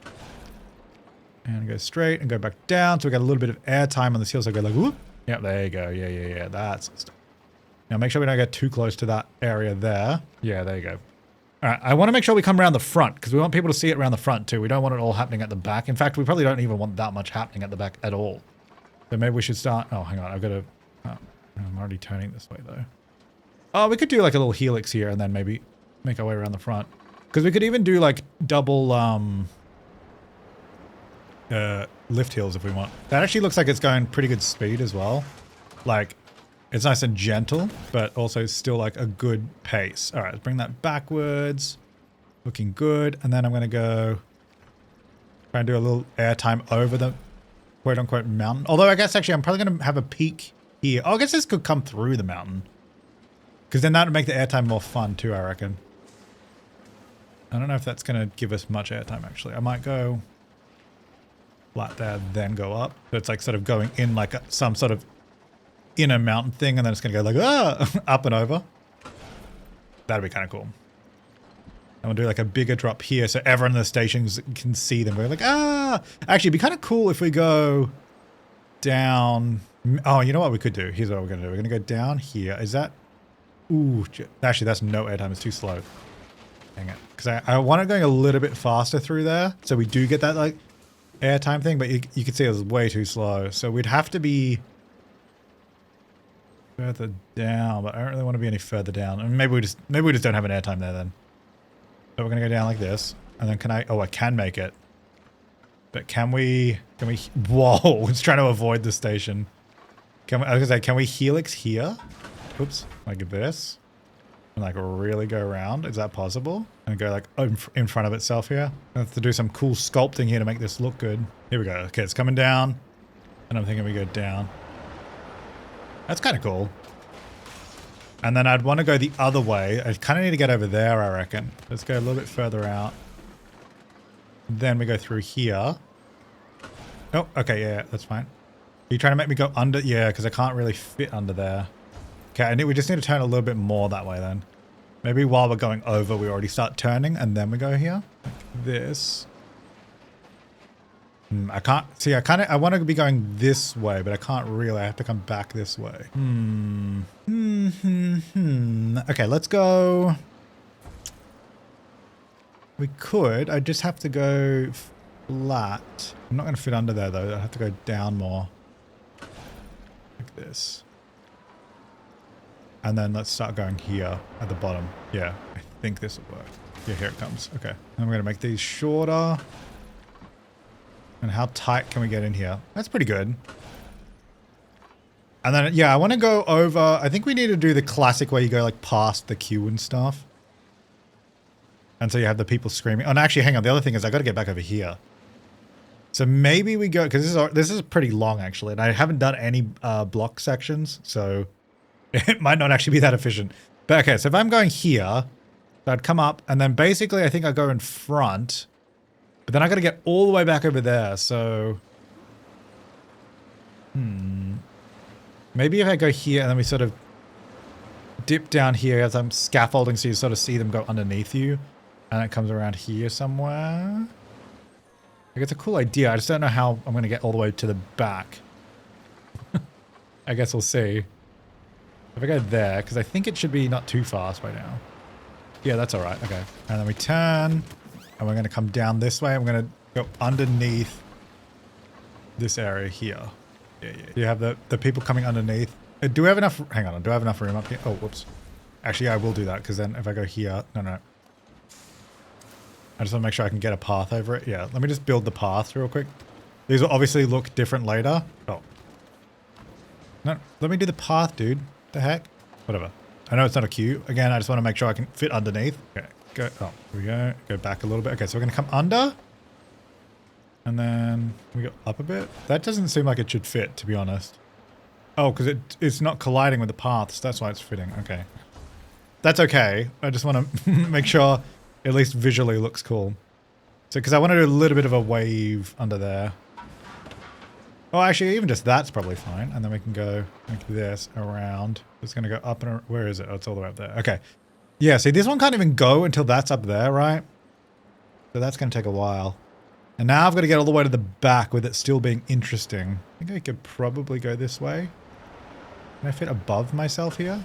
And go straight and go back down. So we got a little bit of air time on this hill. So I go like, whoop. Yep, there you go. Yeah. That's stuff. Now make sure we don't get too close to that area there. Yeah, there you go. All right, I want to make sure we come around the front because we want people to see it around the front too. We don't want it all happening at the back. In fact, we probably don't even want that much happening at the back at all. So maybe we should start... Oh, hang on. I've got to... Oh, I'm already turning this way though. Oh, we could do like a little helix here and then maybe make our way around the front. Because we could even do like double lift hills if we want. That actually looks like it's going pretty good speed as well. Like... It's nice and gentle, but also still like a good pace. All right, let's bring that backwards. Looking good. And then I'm going to go try and do a little airtime over the quote-unquote mountain. Although I guess actually I'm probably going to have a peak here. Oh, I guess this could come through the mountain. Because then that would make the airtime more fun too, I reckon. I don't know if that's going to give us much airtime, actually. I might go flat there, then go up. So it's like sort of going in like some sort of inner mountain thing, and then it's gonna go like up and over. That'd be kind of cool. And we'll do like a bigger drop here so everyone in the stations can see them. We're like, actually it'd be kind of cool if we go down. Oh, you know what we could do? Here's what we're gonna do. We're gonna go down here. Is that... Ooh, actually that's no airtime. It's too slow. Dang it. Because I want it going a little bit faster through there so we do get that like airtime thing, but you can see it was way too slow. So we'd have to be further down, but I don't really want to be any further down. And maybe we just don't have an airtime there then. So we're gonna go down like this, and then I can make it. But can we? Whoa! It's trying to avoid the station. I was gonna say, can we helix here? Oops, like this, and like really go around. Is that possible? And go like in front of itself here. I have to do some cool sculpting here to make this look good. Here we go. Okay, it's coming down, and I'm thinking we go down. That's kind of cool. And then I'd want to go the other way. I kind of need to get over there, I reckon. Let's go a little bit further out. Then we go through here. Oh, okay, yeah, that's fine. Are you trying to make me go under? Yeah, because I can't really fit under there. Okay, we just need to turn a little bit more that way then. Maybe while we're going over, we already start turning and then we go here. Like this. I can't see. I want to be going this way, but I can't really. I have to come back this way. Okay, let's go. We could. I just have to go flat. I'm not going to fit under there though. I have to go down more. Like this. And then let's start going here at the bottom. Yeah, I think this will work. Yeah, here it comes. Okay. And we're going to make these shorter. And how tight can we get in here? That's pretty good. And then, yeah, I want to go over... I think we need to do the classic where you go like past the queue and stuff. And so you have the people screaming. Oh, and actually, hang on. The other thing is I got to get back over here. So maybe we go... Because this is pretty long, actually. And I haven't done any block sections. So it might not actually be that efficient. But okay, so if I'm going here, so I'd come up. And then basically, I think I go in front. But then I got to get all the way back over there. So... Maybe if I go here and then we sort of dip down here as I'm scaffolding so you sort of see them go underneath you. And it comes around here somewhere. Like, it's a cool idea. I just don't know how I'm going to get all the way to the back. I guess we'll see. If I go there, because I think it should be not too fast by now. Yeah, that's all right. Okay. And then we turn. And we're going to come down this way. I'm going to go underneath this area here. Yeah. You have the people coming underneath. Do we have enough? Hang on. Do I have enough room up here? Oh, whoops. Actually, I will do that because then if I go here... No. I just want to make sure I can get a path over it. Yeah, let me just build the path real quick. These will obviously look different later. Oh. No, let me do the path, dude. The heck? Whatever. I know it's not a queue. Again, I just want to make sure I can fit underneath. Okay, go. Oh, here we go. Go back a little bit. Okay, so we're going to come under. And then we go up a bit. That doesn't seem like it should fit, to be honest. Oh, because it's not colliding with the paths. That's why it's fitting. Okay. That's okay. I just want to make sure at least visually looks cool. So, because I want to do a little bit of a wave under there. Oh, actually, even just that's probably fine. And then we can go like this around. It's going to go up and around. Where is it? Oh, it's all the way up there. Okay. Yeah, see, this one can't even go until that's up there, right? So that's going to take a while. And now I've got to get all the way to the back with it still being interesting. I think I could probably go this way. Can I fit above myself here? And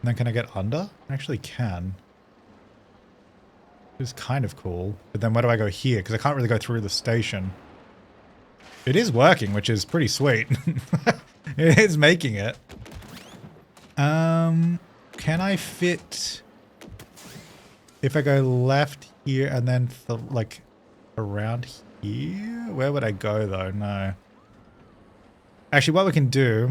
then can I get under? I actually can. It's kind of cool. But then where do I go here? Because I can't really go through the station. It is working, which is pretty sweet. It is making it. Can I fit... If I go left here and then like around here? Where would I go though? No. Actually, what we can do,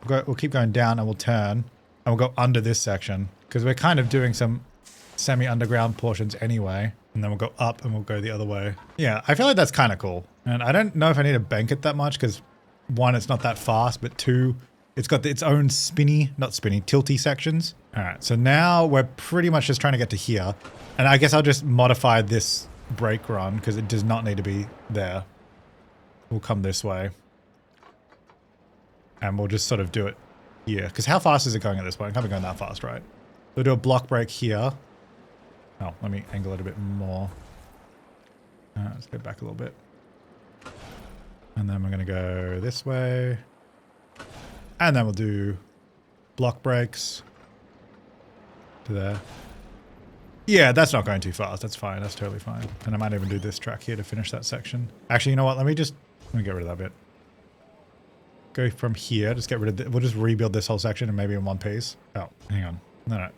we'll keep going down and we'll turn and we'll go under this section because we're kind of doing some semi-underground portions anyway. And then we'll go up and we'll go the other way. Yeah, I feel like that's kind of cool. And I don't know if I need to bank it that much because one, it's not that fast, but two, it's got its own tilty sections. All right, so now we're pretty much just trying to get to here. And I guess I'll just modify this brake run because it does not need to be there. We'll come this way. And we'll just sort of do it here. Because how fast is it going at this point? It can't be going that fast, right? We'll do a block brake here. Oh, let me angle it a bit more. Let's go back a little bit. And then we're going to go this way. And then we'll do block brakes to there. Yeah, that's not going too fast. That's fine. That's totally fine. And I might even do this track here to finish that section. Actually, you know what? Let me get rid of that bit. Go from here. Just get rid of we'll just rebuild this whole section and maybe in one piece. Oh, hang on. No.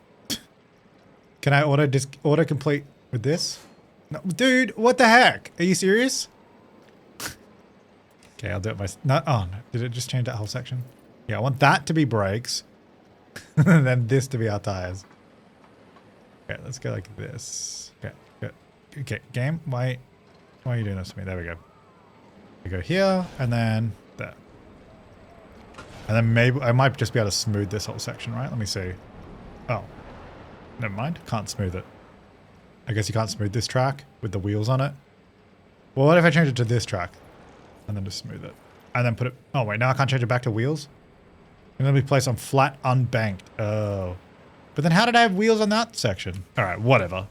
Can I auto complete with this? No, dude, what the heck? Are you serious? Okay, I'll do it myself. No, oh, no. Did it just change that whole section? Yeah, I want that to be brakes. And then this to be our tires. Okay, let's go like this. Okay, good. Okay, game, why are you doing this to me? There we go. We go here, and then there. And then maybe, I might just be able to smooth this whole section, right? Let me see. Oh. Never mind. Can't smooth it. I guess you can't smooth this track with the wheels on it. Well, what if I change it to this track? And then just smooth it. And then put it... Oh, wait. Now I can't change it back to wheels? And then we place on flat, unbanked. Oh. But then how did I have wheels on that section? All right. Whatever.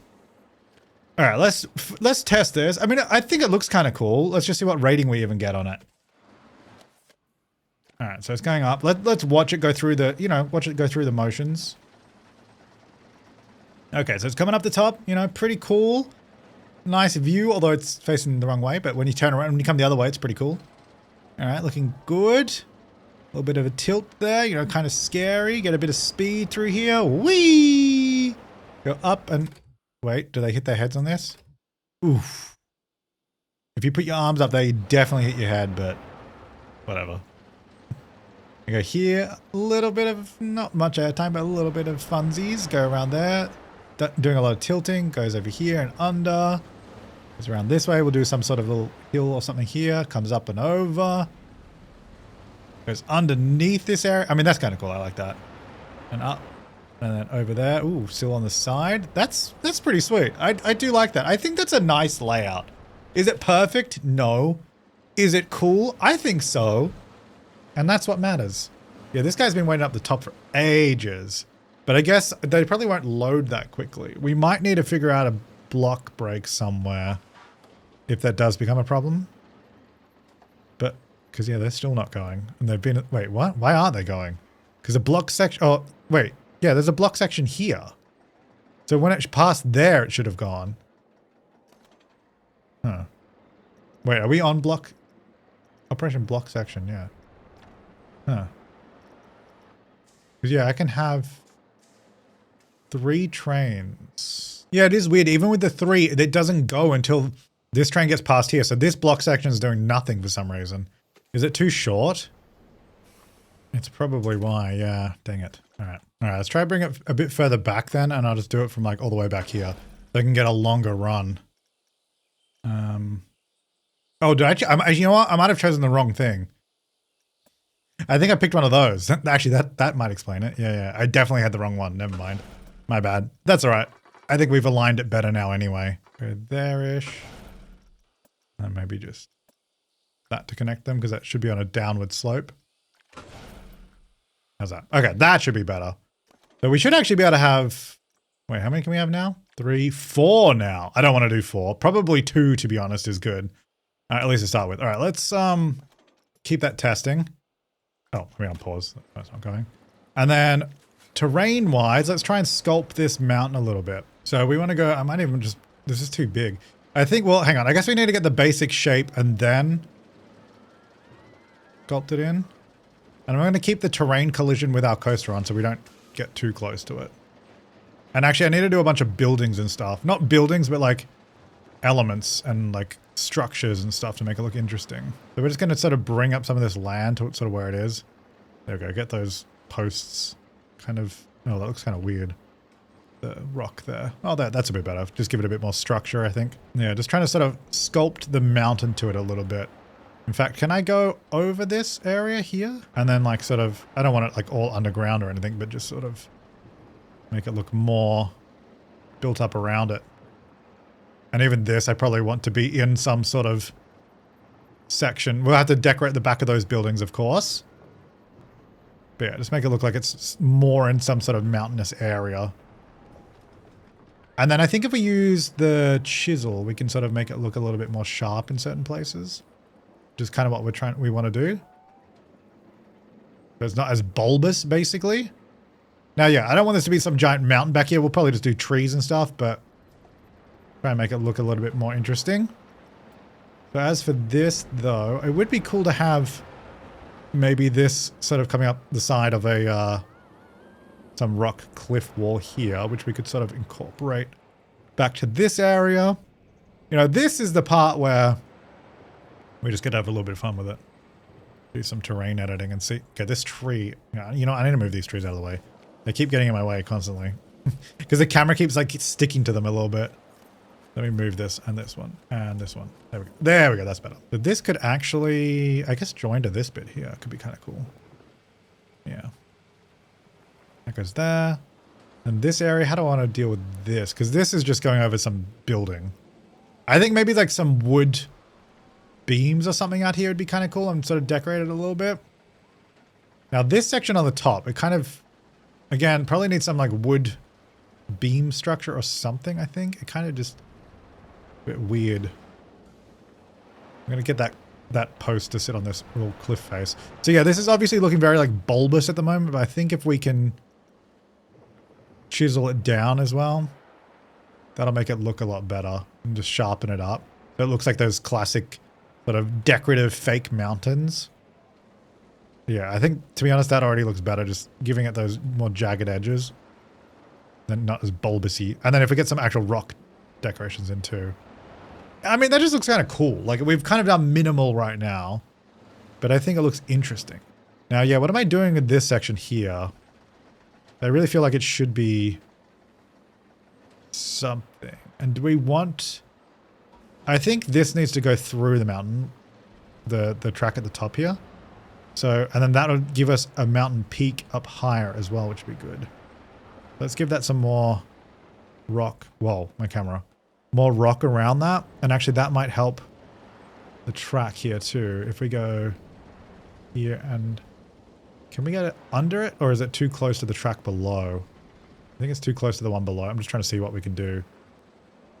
All right. Let's test this. I mean, I think it looks kind of cool. Let's just see what rating we even get on it. All right. So it's going up. Let's watch it go through the... watch it go through the motions. Okay, so it's coming up the top, you know, pretty cool. Nice view, although it's facing the wrong way, but when you turn around, when you come the other way, it's pretty cool. All right, looking good. A little bit of a tilt there, you know, kind of scary. Get a bit of speed through here. Whee! Go up and... Wait, do they hit their heads on this? Oof. If you put your arms up there, you definitely hit your head, but whatever. I go here, a little bit of, not much airtime, but a little bit of funsies. Go around there. Doing a lot of tilting. Goes over here and under. Goes around this way. We'll do some sort of little hill or something here. Comes up and over. Goes underneath this area. I mean, that's kind of cool. I like that. And up. And then over there. Ooh, still on the side. That's pretty sweet. I do like that. I think that's a nice layout. Is it perfect? No. Is it cool? I think so. And that's what matters. Yeah, this guy's been waiting up the top for ages. But I guess they probably won't load that quickly. We might need to figure out a block break somewhere if that does become a problem. But, because yeah, they're still not going. And they've been, wait, what? Why aren't they going? Because a block section, oh, wait. Yeah, there's a block section here. So when it passed there, it should have gone. Huh. Wait, are we on block? Operation block section, yeah. Huh. Because yeah, I can have 3 trains. Yeah, it is weird. Even with the 3, it doesn't go until this train gets past here. So this block section is doing nothing for some reason. Is it too short? It's probably why, yeah. Dang it. Alright. Alright, let's try to bring it a bit further back then, and I'll just do it from like all the way back here. So I can get a longer run. Oh, did you know what? I might have chosen the wrong thing. I think I picked one of those. Actually, that might explain it. Yeah. I definitely had the wrong one. Never mind. My bad. That's all right. I think we've aligned it better now anyway. Go there-ish. And maybe just that to connect them, because that should be on a downward slope. How's that? Okay, that should be better. So we should actually be able to have... Wait, how many can we have now? 3, 4 now. I don't want to do 4. Probably 2, to be honest, is good. At least to start with. All right, let's keep that testing. Oh, we're on pause. That's not going. And then terrain-wise, let's try and sculpt this mountain a little bit. So we want to go... I might even just... This is too big. I think... Well, hang on. I guess we need to get the basic shape and then sculpt it in. And I'm going to keep the terrain collision with our coaster on so we don't get too close to it. And actually, I need to do a bunch of buildings and stuff. Not buildings, but like elements and like structures and stuff to make it look interesting. So we're just going to sort of bring up some of this land to sort of where it is. There we go. Get those posts kind of... Oh, that looks kind of weird. The rock there. Oh, that's a bit better. Just give it a bit more structure, I think. Yeah, just trying to sort of sculpt the mountain to it a little bit. In fact, can I go over this area here? And then like sort of... I don't want it like all underground or anything, but just sort of make it look more built up around it. And even this, I probably want to be in some sort of section. We'll have to decorate the back of those buildings, of course. But yeah, just make it look like it's more in some sort of mountainous area. And then I think if we use the chisel, we can sort of make it look a little bit more sharp in certain places. Which is kind of what we want to do. So it's not as bulbous, basically. Now, yeah, I don't want this to be some giant mountain back here. We'll probably just do trees and stuff, but try and make it look a little bit more interesting. So as for this, though, it would be cool to have maybe this sort of coming up the side of a some rock cliff wall here, which we could sort of incorporate back to this area. You know, this is the part where we just get to have a little bit of fun with it. Do some terrain editing and see. Okay, this tree. You know, I need to move these trees out of the way. They keep getting in my way constantly. Because the camera keeps like sticking to them a little bit. Let me move this and this one and this one. There we go. There we go. That's better. But this could actually, I guess, join to this bit here. Could be kind of cool. Yeah. That goes there. And this area, how do I want to deal with this? Because this is just going over some building. I think maybe like some wood beams or something out here would be kind of cool and sort of decorate it a little bit. Now this section on the top, it kind of, again, probably needs some like wood beam structure or something, I think. It kind of just a bit weird. I'm going to get that post to sit on this little cliff face. So yeah, this is obviously looking very like bulbous at the moment, but I think if we can chisel it down as well, That'll make it look a lot better and just sharpen it up. So it looks like those classic sort of decorative fake mountains. Yeah, I think, to be honest, that already looks better, just giving it those more jagged edges. Then not as bulbousy. And then if we get some actual rock decorations in too. I mean, that just looks kind of cool. Like, we've kind of done minimal right now, but I think it looks interesting. Now, yeah, what am I doing with this section here? I really feel like it should be something. And do we want... I think this needs to go through the mountain, the track at the top here. So, and then that'll give us a mountain peak up higher as well, which would be good. Let's give that some more rock. Whoa, my camera. More rock around that. And actually that might help the track here too. If we go here and... Can we get it under it? Or is it too close to the track below? I think it's too close to the one below. I'm just trying to see what we can do.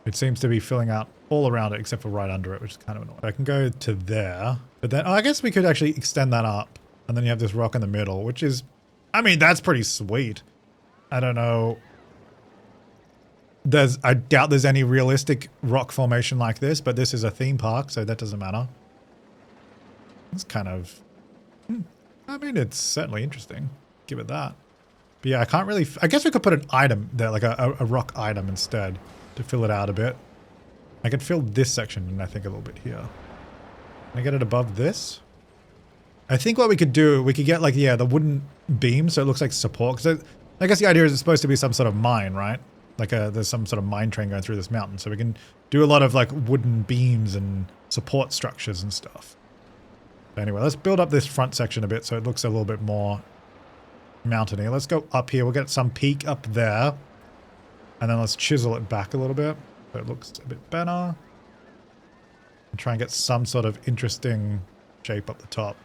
It seems to be filling out all around it except for right under it, which is kind of annoying. I can go to there. But then, oh, I guess we could actually extend that up. And then you have this rock in the middle, which is... I mean, that's pretty sweet. I don't know. I doubt there's any realistic rock formation like this, but this is a theme park, so that doesn't matter. It's kind of... I mean, it's certainly interesting. Give it that. But yeah, I can't really... I guess we could put an item there, like a rock item instead, to fill it out a bit. I could fill this section and I think a little bit here. Can I get it above this? I think what we could do, we could get like, yeah, the wooden beam so it looks like support. Because I guess the idea is it's supposed to be some sort of mine, right? Like there's some sort of mine train going through this mountain. So we can do a lot of like wooden beams and support structures and stuff. But anyway, let's build up this front section a bit so it looks a little bit more mountainy. Let's go up here. We'll get some peak up there. And then let's chisel it back a little bit so it looks a bit better. And try and get some sort of interesting shape up the top.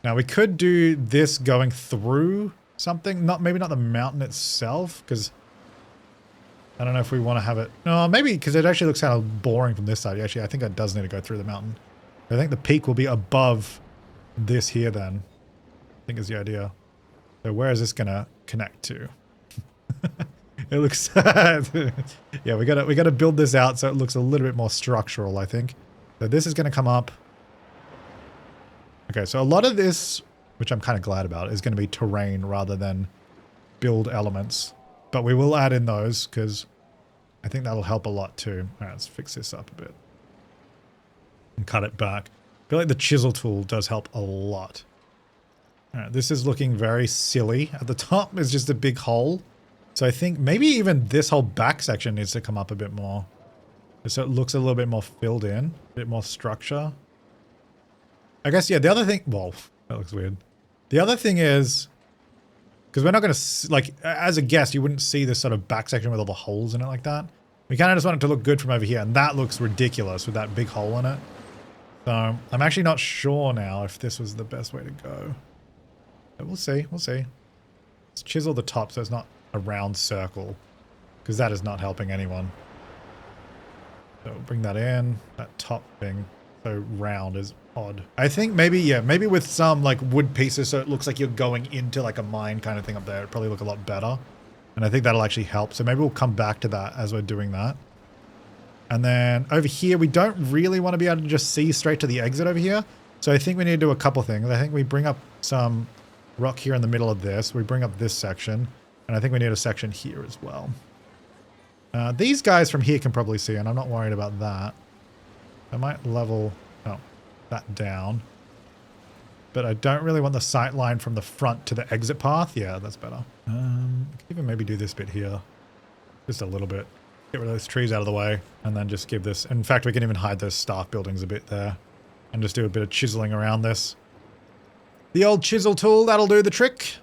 Now we could do this going through something. Maybe not the mountain itself, because I don't know if we want to have it. No, maybe because it actually looks kind of boring from this side. Actually, I think it does need to go through the mountain. I think the peak will be above this here then. I think is the idea. So where is this gonna connect to? It looks yeah, we gotta build this out so it looks a little bit more structural, I think. So this is gonna come up. Okay, so a lot of this, which I'm kind of glad about, is going to be terrain rather than build elements. But we will add in those because I think that'll help a lot too. All right, let's fix this up a bit. And cut it back. I feel like the chisel tool does help a lot. All right, this is looking very silly. At the top is just a big hole. So I think maybe even this whole back section needs to come up a bit more. So it looks a little bit more filled in, a bit more structure. I guess, yeah, the other thing... Whoa, that looks weird. The other thing is... Because we're not going to... Like, as a guest, you wouldn't see this sort of back section with all the holes in it like that. We kind of just want it to look good from over here. And that looks ridiculous with that big hole in it. So, I'm actually not sure now if this was the best way to go. But we'll see. We'll see. Let's chisel the top so it's not a round circle. Because that is not helping anyone. So, bring that in. That top thing. So, round is... odd. I think maybe, yeah, maybe with some like wood pieces so it looks like you're going into like a mine kind of thing up there. It'd probably look a lot better. And I think that'll actually help. So maybe we'll come back to that as we're doing that. And then over here, we don't really want to be able to just see straight to the exit over here. So I think we need to do a couple things. I think we bring up some rock here in the middle of this. We bring up this section. And I think we need a section here as well. These guys from here can probably see, and I'm not worried about that. I might level... Oh. That down. But I don't really want the sight line from the front to the exit path. Yeah, that's better. I can even maybe do this bit here. Just a little bit. Get rid of those trees out of the way. And then just give this... In fact, we can even hide those staff buildings a bit there. And just do a bit of chiseling around this. The old chisel tool, that'll do the trick.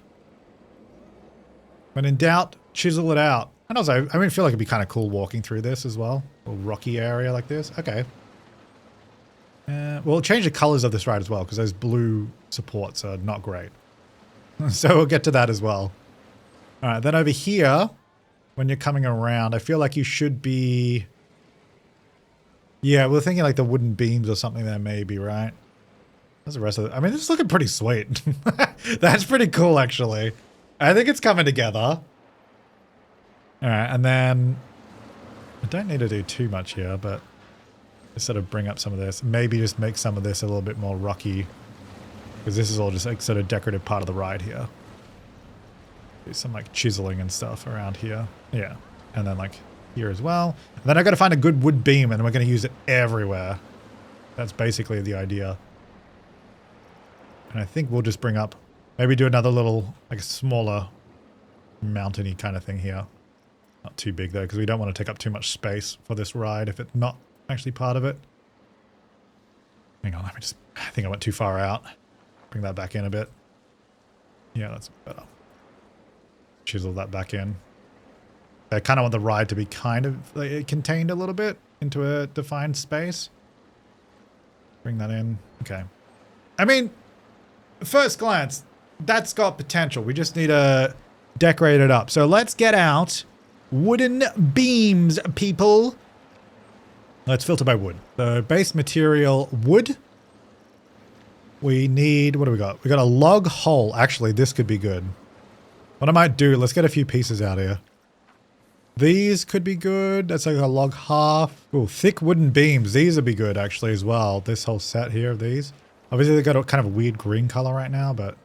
When in doubt, chisel it out. And also, I feel like it'd be kind of cool walking through this as well. A little rocky area like this. Okay. We'll change the colors of this ride as well, because those blue supports are not great. So we'll get to that as well. All right, then over here, when you're coming around, I feel like you should be... Yeah, we're thinking like the wooden beams or something there maybe, right? That's the rest of it. I mean, this is looking pretty sweet. That's pretty cool, actually. I think it's coming together. All right, and then I don't need to do too much here, but just sort of bring up some of this. Maybe just make some of this a little bit more rocky, because this is all just like sort of decorative part of the ride here. Do some like chiseling and stuff around here. Yeah, and then like here as well. And then I got to find a good wood beam, and we're going to use it everywhere. That's basically the idea. And I think we'll just bring up, maybe do another little, like a smaller mountainy kind of thing here. Not too big though, because we don't want to take up too much space for this ride if it's not actually part of it. Hang on, let me just, I think I went too far out. Bring that back in a bit. Yeah, that's better. Chisel that back in. I kind of want the ride to be kind of like, contained a little bit into a defined space. Bring that in. Okay. I mean, first glance, that's got potential. We just need to decorate it up. So let's get out wooden beams, people. Let's filter by wood. The base material, wood. We need, what do we got? We got a log hole. Actually, this could be good. What I might do, let's get a few pieces out here. These could be good. That's like a log half. Oh, thick wooden beams. These would be good actually as well. This whole set here of these. Obviously they got a kind of a weird green color right now, but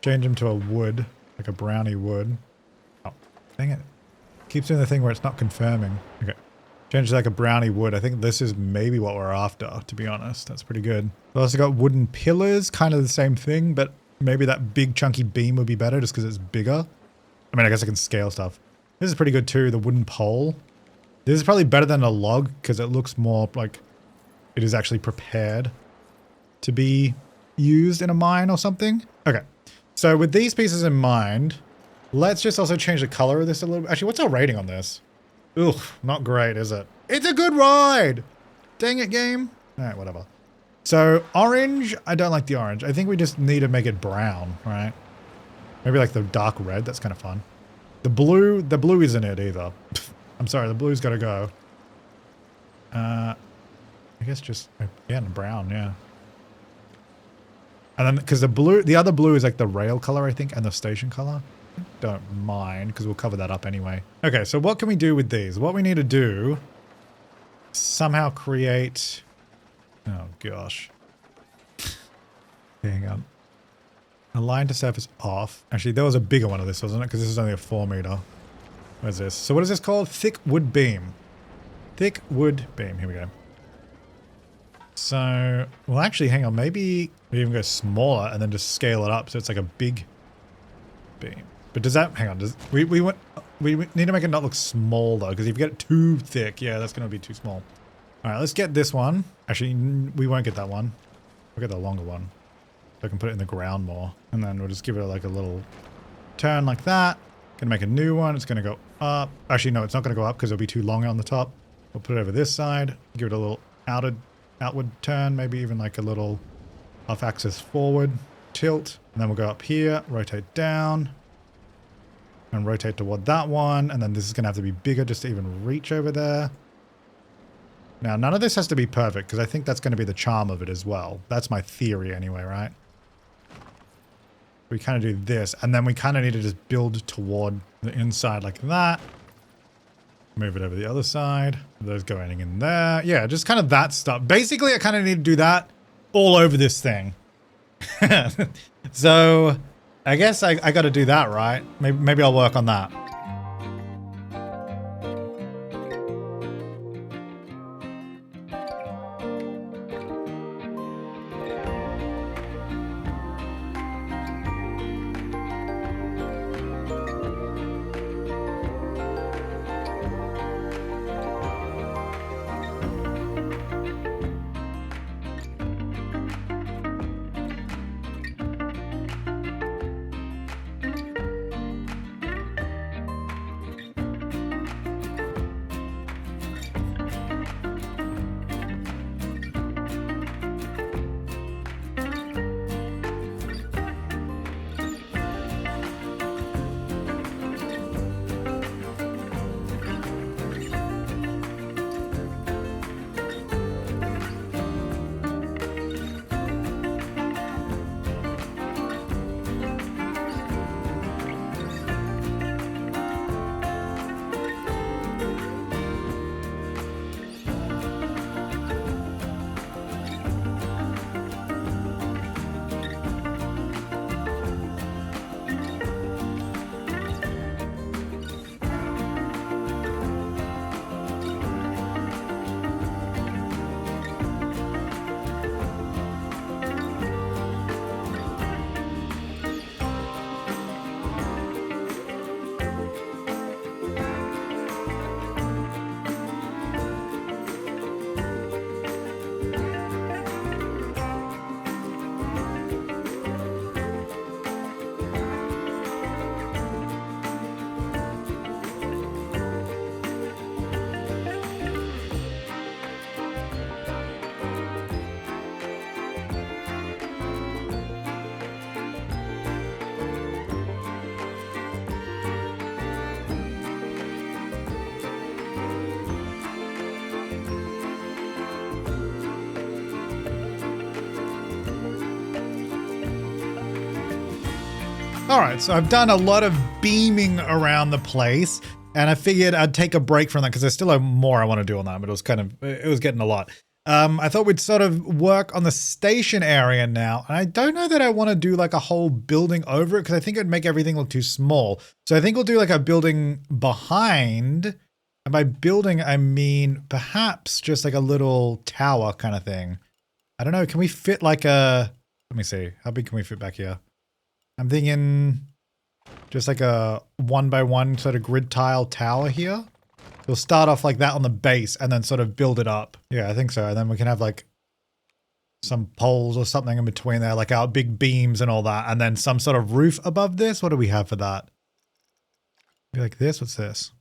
change them to a wood, like a brownie wood. Oh, dang it. Keeps doing the thing where it's not confirming. Okay. Change to like a brownie wood. I think this is maybe what we're after, to be honest. That's pretty good. We also got wooden pillars, kind of the same thing, but maybe that big chunky beam would be better just because it's bigger. I mean, I guess I can scale stuff. This is pretty good too, the wooden pole. This is probably better than a log because it looks more like it is actually prepared to be used in a mine or something. Okay, so with these pieces in mind, let's just also change the color of this a little bit. Actually, what's our rating on this? Ugh, not great, is it? It's a good ride! Dang it, game. All right, whatever. So orange, I don't like the orange. I think we just need to make it brown, right? Maybe like the dark red, that's kind of fun. The blue isn't it either. I'm sorry, the blue's got to go. I guess just, again, brown, yeah. And then, because the other blue is like the rail color, I think, and the station color. Don't mind, because we'll cover that up anyway. Okay, so what can we do with these? What we need to do, somehow create, oh gosh. Hang on. Align to surface off. Actually, there was a bigger one of this, wasn't it? Because this is only a 4 meter. Where's this? So what is this called? Thick wood beam. Thick wood beam. Here we go. So, well, actually, hang on. Maybe we even go smaller and then just scale it up so it's like a big beam. But does that, hang on, does we need to make it not look small though, because if you get it too thick, yeah, that's going to be too small. All right, let's get this one. Actually, we won't get that one. We'll get the longer one. So I can put it in the ground more. And then we'll just give it like a little turn like that. Gonna make a new one. It's gonna go up. Actually, no, it's not gonna go up because it'll be too long on the top. We'll put it over this side. Give it a little outward turn. Maybe even like a little off axis forward tilt. And then we'll go up here, rotate down. And rotate toward that one. And then this is gonna have to be bigger just to even reach over there. Now, none of this has to be perfect because I think that's gonna be the charm of it as well. That's my theory anyway, right? We kind of do this, and then we kind of need to just build toward the inside like that. Move it over the other side. Those going in there. Yeah, just kind of that stuff. Basically, I kind of need to do that all over this thing. So, I guess I got to do that, right? Maybe I'll work on that. All right, so I've done a lot of beaming around the place, and I figured I'd take a break from that because there's still more I want to do on that, but it was getting a lot. I thought we'd sort of work on the station area now, and I don't know that I want to do like a whole building over it because I think it would make everything look too small. So I think we'll do like a building behind, and by building I mean perhaps just like a little tower kind of thing. I don't know, can we fit like a, let me see, how big can we fit back here? I'm thinking just like a 1x1 sort of grid tile tower here. We'll start off like that on the base and then sort of build it up. Yeah, I think so. And then we can have like some poles or something in between there, like our big beams and all that. And then some sort of roof above this. What do we have for that? Maybe like this. What's this?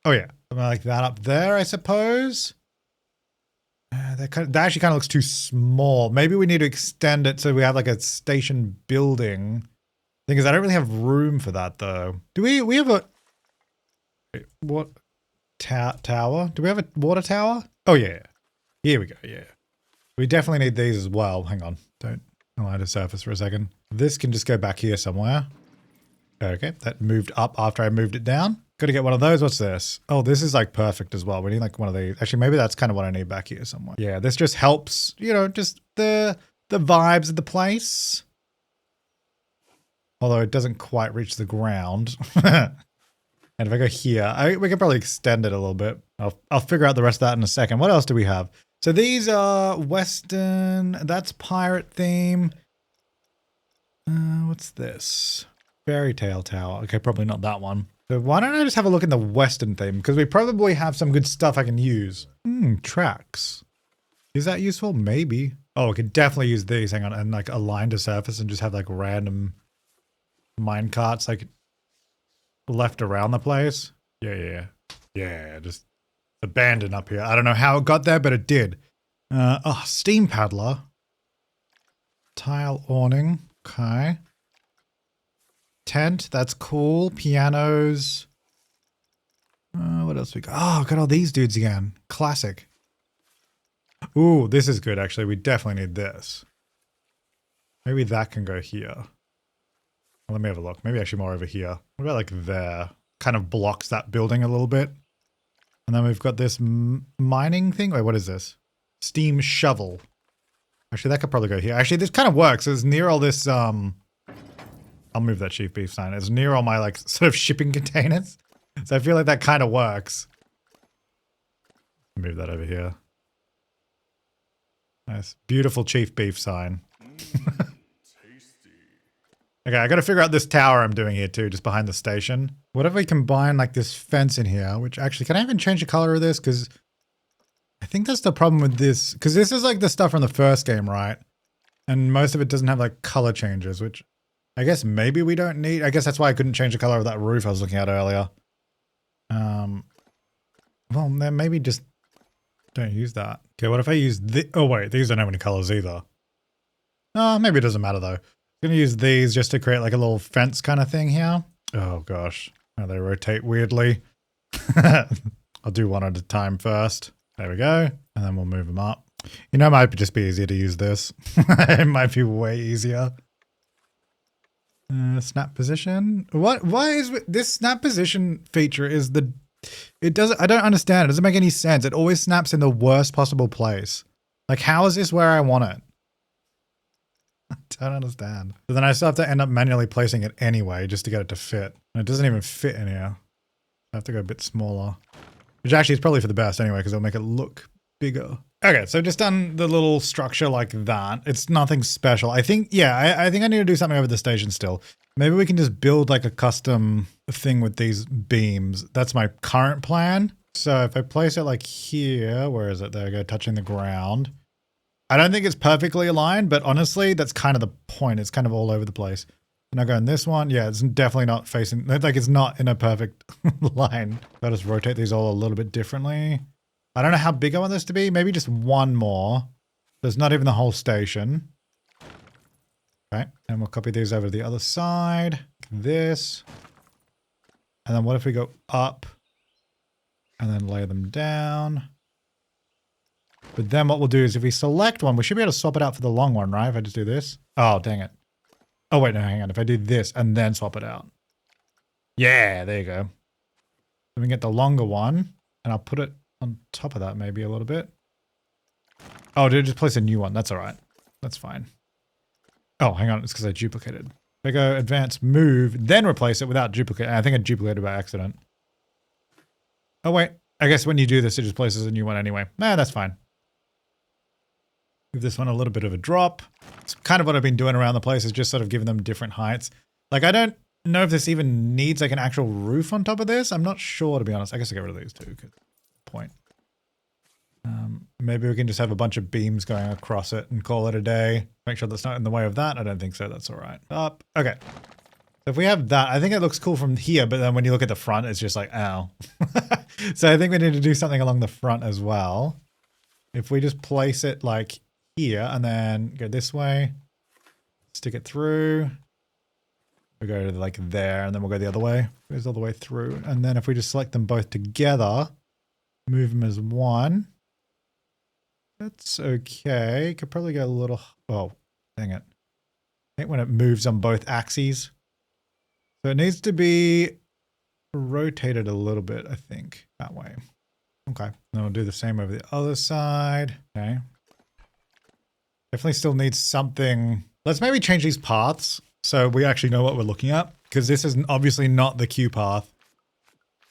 Oh yeah, something like that up there, I suppose. That actually kind of looks too small. Maybe we need to extend it so we have like a station building. Thing is, I don't really have room for that though. Do we have a what tower? Do we have a water tower? Oh yeah, here we go. Yeah, we definitely need these as well. Hang on, don't allow it to surface for a second. This can just go back here somewhere. Okay, that moved up after I moved it down. Got to get one of those. What's this? Oh, this is like perfect as well. We need like one of these. Actually, maybe that's kind of what I need back here somewhere. Yeah, this just helps. You know, just the vibes of the place. Although it doesn't quite reach the ground. And if I go here, we can probably extend it a little bit. I'll figure out the rest of that in a second. What else do we have? So these are Western, that's pirate theme. What's this? Fairy Tale Tower. Okay, probably not that one. So why don't I just have a look in the Western theme? Because we probably have some good stuff I can use. Tracks. Is that useful? Maybe. Oh, we could definitely use these. Hang on. And like align to surface and just have like random mine carts like left around the place. Yeah, just abandoned up here. I don't know how it got there, but it did. Steam paddler. Tile awning. Okay. Tent, that's cool. Pianos. What else we got? Oh, got all these dudes again. Classic. Ooh, this is good actually. We definitely need this. Maybe that can go here. Let me have a look. Maybe actually more over here. What about like there? Kind of blocks that building a little bit. And then we've got this mining thing. Wait, what is this? Steam shovel. Actually, that could probably go here. Actually, this kind of works. It's near all this, I'll move that chief beef sign. It's near all my like sort of shipping containers. So I feel like that kind of works. Move that over here. Nice. Beautiful chief beef sign. Okay, I gotta figure out this tower I'm doing here too, just behind the station. What if we combine like this fence in here, which actually, can I even change the color of this? Because I think that's the problem with this. Because this is like the stuff from the first game, right? And most of it doesn't have like color changes, which I guess maybe we don't need. I guess that's why I couldn't change the color of that roof I was looking at earlier. Well, then maybe just don't use that. Okay, what if I use the, oh wait, these don't have any colors either. Maybe it doesn't matter though. I'm gonna use these just to create like a little fence kind of thing here. Oh gosh, now they rotate weirdly. I'll do one at a time first. There we go. And then we'll move them up. You know, it might just be easier to use this. It might be way easier. Snap position. Why is this snap position feature is the, it doesn't, I don't understand. It doesn't make any sense. It always snaps in the worst possible place. Like, how is this where I want it? I don't understand. So then I still have to end up manually placing it anyway, just to get it to fit. And it doesn't even fit in here. I have to go a bit smaller. Which actually is probably for the best anyway, because it'll make it look bigger. Okay, so just done the little structure like that. It's nothing special. I think, yeah, I think I need to do something over the station still. Maybe we can just build like a custom thing with these beams. That's my current plan. So if I place it like here, where is it? There we go, touching the ground. I don't think it's perfectly aligned, but honestly, that's kind of the point. It's kind of all over the place. And I go in this one. Yeah, it's definitely not facing, like it's not in a perfect line. I'll just rotate these all a little bit differently. I don't know how big I want this to be. Maybe just one more. There's not even the whole station. Okay, and we'll copy these over to the other side. This. And then what if we go up and then lay them down? But then what we'll do is if we select one, we should be able to swap it out for the long one, right? If I just do this. Oh, dang it. Oh, wait, no, hang on. If I do this and then swap it out. Yeah, there you go. Let me get the longer one and I'll put it on top of that maybe a little bit. Oh, did I just place a new one? That's all right. That's fine. Oh, hang on. It's because I duplicated. If I go advance, move, then replace it without duplicate. I think I duplicated by accident. Oh, wait. I guess when you do this, it just places a new one anyway. Nah, that's fine. Give this one a little bit of a drop. It's kind of what I've been doing around the place, is just sort of giving them different heights. Like, I don't know if this even needs like an actual roof on top of this. I'm not sure, to be honest. I guess I'll get rid of these two. Good point. Maybe we can just have a bunch of beams going across it and call it a day. Make sure that's not in the way of that. I don't think so. That's all right. Up. Okay. So if we have that, I think it looks cool from here, but then when you look at the front, it's just like, ow. So I think we need to do something along the front as well. If we just place it like here and then go this way, stick it through. We go to like there and then we'll go the other way. It goes all the way through. And then if we just select them both together, move them as one. That's okay. Could probably go a little, oh, dang it. I think when it moves on both axes. So it needs to be rotated a little bit, I think, that way. Okay. Then we'll do the same over the other side. Okay. Definitely still needs something. Let's maybe change these paths so we actually know what we're looking at, because this is obviously not the Q path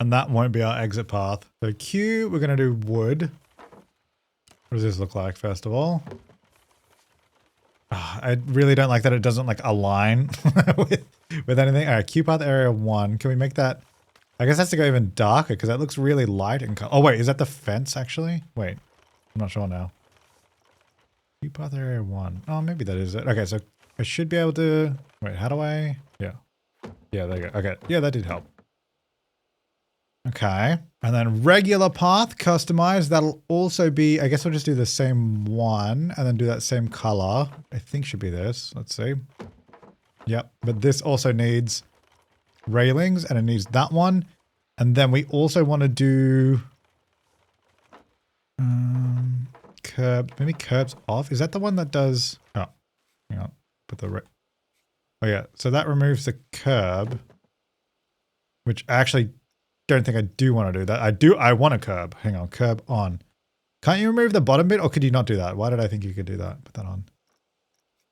and that won't be our exit path. So Q, we're going to do wood. What does this look like, first of all? Oh, I really don't like that it doesn't like align with anything. All right, Q path area 1. Can we make that? I guess that's to go even darker because that looks really light in color. Oh wait, is that the fence actually? Wait, I'm not sure now. Q path area 1. Oh, maybe that is it. Okay, so I should be able to. Wait, how do I? Yeah, yeah, there you go. Okay, yeah, that did help. Okay, and then regular path customized. That'll also be. I guess we'll just do the same one and then do that same color. I think should be this. Let's see. Yep, but this also needs railings and it needs that one. And then we also want to do curb, maybe curbs off. Is that the one that does, oh, hang on, put the, oh yeah, so that removes the curb, which I actually don't think I do want to do that. I want a curb. Hang on, curb on. Can't you remove the bottom bit or could you not do that? Why did I think you could do that? Put that on.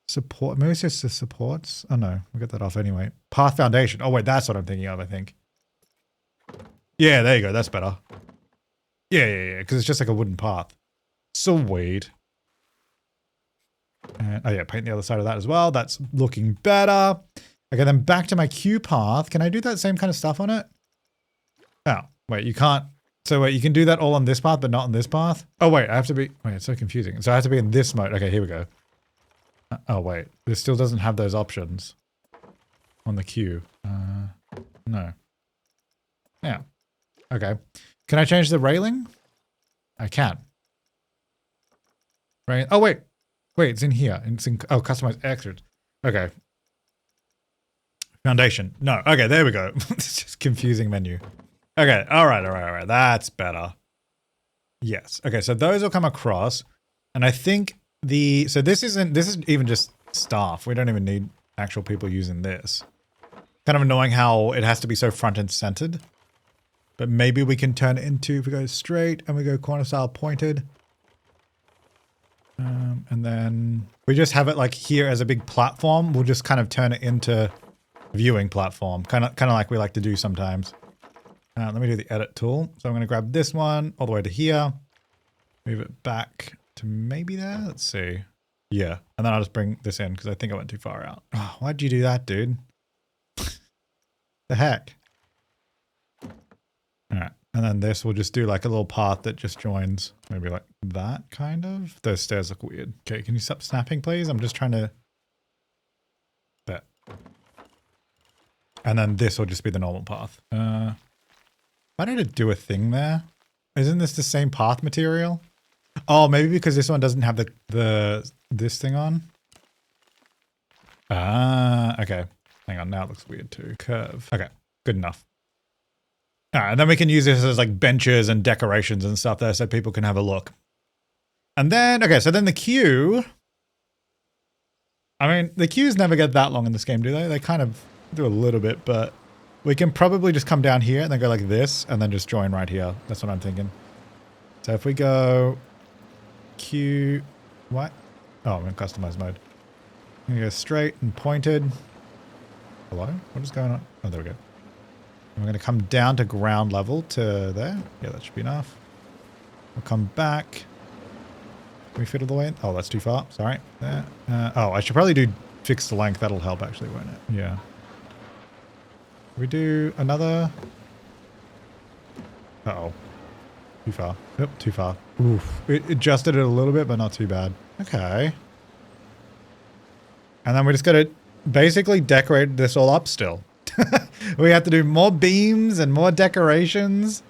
Support, maybe it's just the supports. Oh no, we got that off anyway. Path foundation. Oh wait, that's what I'm thinking of, I think. Yeah, there you go. That's better. Yeah. Because it's just like a wooden path. Sweet. And, oh yeah, paint the other side of that as well. That's looking better. Okay, then back to my Q path. Can I do that same kind of stuff on it? Oh, wait, you can't. So wait, you can do that all on this path, but not on this path? Oh wait, I have to be, wait, it's so confusing. So I have to be in this mode. Okay, here we go. Oh wait, this still doesn't have those options on the Q. No. Yeah. Okay. Can I change the railing? I can. Right. Oh wait. Wait, it's in here. It's in, oh, customize extras. Okay. Foundation. No. Okay, there we go. It's just confusing menu. Okay. All right. That's better. Yes. Okay, so those will come across. And I think so this is even just staff. We don't even need actual people using this. Kind of annoying how it has to be so front and centered. But maybe we can turn it into, if we go straight and we go corner style pointed. And then we just have it like here as a big platform. We'll just kind of turn it into viewing platform. Kind of like we like to do sometimes. Let me do the edit tool. So I'm going to grab this one all the way to here. Move it back to maybe there. Let's see. Yeah. And then I'll just bring this in because I think I went too far out. Oh, why'd you do that, dude? The heck? All right. And then this will just do like a little path that just joins maybe like that kind of. Those stairs look weird. Okay. Can you stop snapping, please? I'm just trying to. There. And then this will just be the normal path. Why did it do a thing there? Isn't this the same path material? Oh, maybe because this one doesn't have this thing on. Ah, okay. Hang on, now it looks weird too. Curve. Okay, good enough. All right, and then we can use this as like benches and decorations and stuff there so people can have a look. And then, okay, so then the queue. I mean, the queues never get that long in this game, do they? They kind of do a little bit, but we can probably just come down here and then go like this and then just join right here. That's what I'm thinking. So if we go queue, what? Oh, I'm in customize mode. I'm gonna go straight and pointed. Hello? What is going on? Oh, there we go. I'm going to come down to ground level to there. Yeah, that should be enough. We'll come back. Can we fit all the way in? Oh, that's too far. Sorry. There. Oh, I should probably do fixed length. That'll help actually, won't it? Yeah. We do another... Uh-oh. Too far. Yep, too far. Oof. It adjusted it a little bit, but not too bad. Okay. And then we just got to basically decorate this all up still. We have to do more beams and more decorations.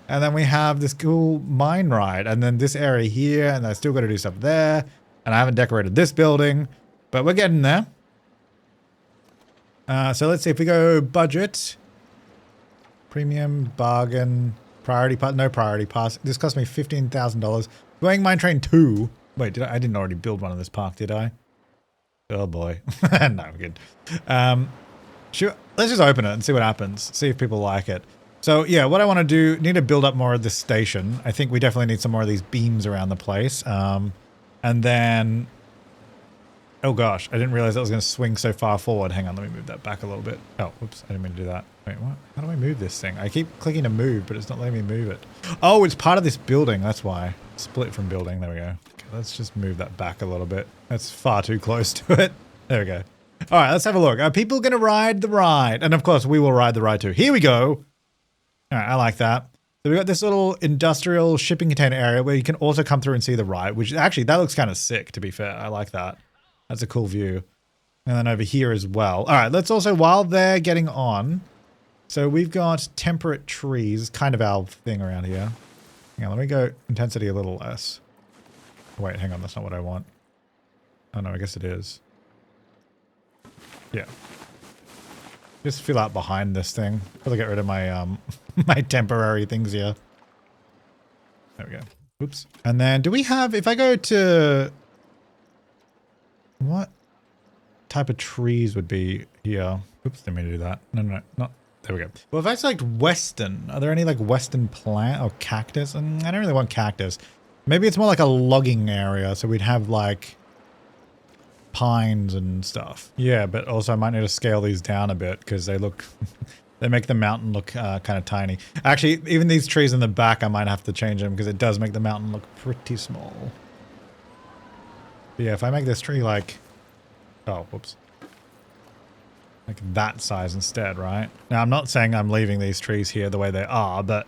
And then we have this cool mine ride. And then this area here. And I still got to do stuff there. And I haven't decorated this building. But we're getting there. So let's see if we go budget. Premium, bargain, priority pass. No priority pass. This cost me $15,000. Going mine train 2. Wait, I didn't already build one in this park, did I? Oh boy. No, I'm good. Sure. Let's just open it and see what happens. See if people like it. So yeah, what I want to do, need to build up more of this station. I think we definitely need some more of these beams around the place. And then, oh gosh, I didn't realize that was going to swing so far forward. Hang on, let me move that back a little bit. Oh, whoops, I didn't mean to do that. Wait, what? How do I move this thing? I keep clicking to move, but it's not letting me move it. Oh, it's part of this building. That's why. Split from building. There we go. Okay, let's just move that back a little bit. That's far too close to it. There we go. All right, let's have a look. Are people going to ride the ride? And of course, we will ride the ride too. Here we go. All right, I like that. So we got this little industrial shipping container area where you can also come through and see the ride, which actually, that looks kind of sick, to be fair. I like that. That's a cool view. And then over here as well. All right, let's also, while they're getting on, so we've got temperate trees, kind of our thing around here. Hang on, let me go intensity a little less. Wait, hang on, that's not what I want. Oh no, I guess it is. Yeah. Just fill out behind this thing. Probably get rid of my my temporary things here. There we go. Oops. And then do we have, if I go to, what type of trees would be here? Oops, didn't mean to do that. No, not. There we go. Well, if I select Western, are there any like Western plant or cactus? I don't really want cactus. Maybe it's more like a logging area. So we'd have like pines and stuff. Yeah, but also I might need to scale these down a bit because they look, they make the mountain look kind of tiny. Actually, even these trees in the back, I might have to change them because it does make the mountain look pretty small. But yeah, if I make this tree like, oh, whoops. Like that size instead, right? Now, I'm not saying I'm leaving these trees here the way they are, but